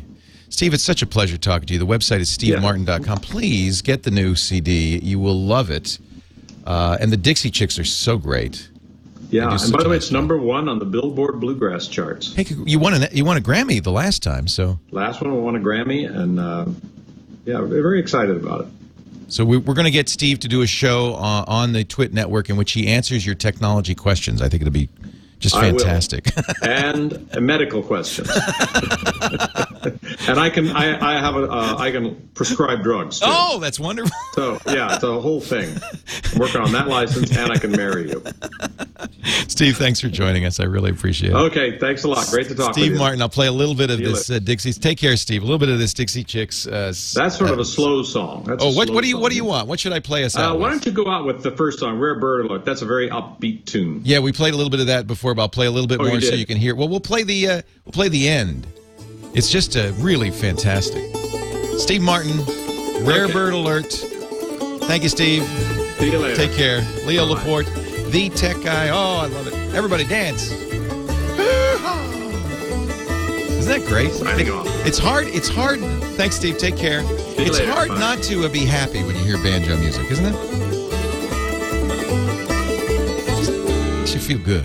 Steve, it's such a pleasure talking to you. The website is stevemartin.com. Please get the new CD. You will love it. And the Dixie Chicks are so great. Yeah, and by the way, it's #1 on the Billboard Bluegrass charts. Hey, you won a Grammy the last time, so. Last one won a Grammy, and we're very excited about it. So we're going to get Steve to do a show on the TWiT network in which he answers your technology questions. I think it'll be just fantastic. And medical questions. And I can prescribe drugs too. Oh, that's wonderful. So yeah, it's a whole thing. I'm working on that license, and I can marry you. Steve, thanks for joining us. I really appreciate it. Okay, thanks a lot. Great to talk to you. Steve Martin, I'll play a little bit of this Dixie's. Take care, Steve. A little bit of this Dixie Chicks. That's sort of a slow song. What do you want? What should I play us out Why with? don't you go out with the first song, Rare Bird Alert? That's a very upbeat tune. Yeah, we played a little bit of that before, but I'll play a little bit more so you can hear. Well, we'll play the end. It's just really fantastic. Steve Martin, Rare Bird Alert. Thank you, Steve. See you later. Take care. Leo Laporte, the tech guy. Oh, I love it. Everybody dance. Isn't that great? Signing off. It's hard. Thanks, Steve. Take care. It's later. hard Bye. not to be happy when you hear banjo music, isn't it? Makes you feel good.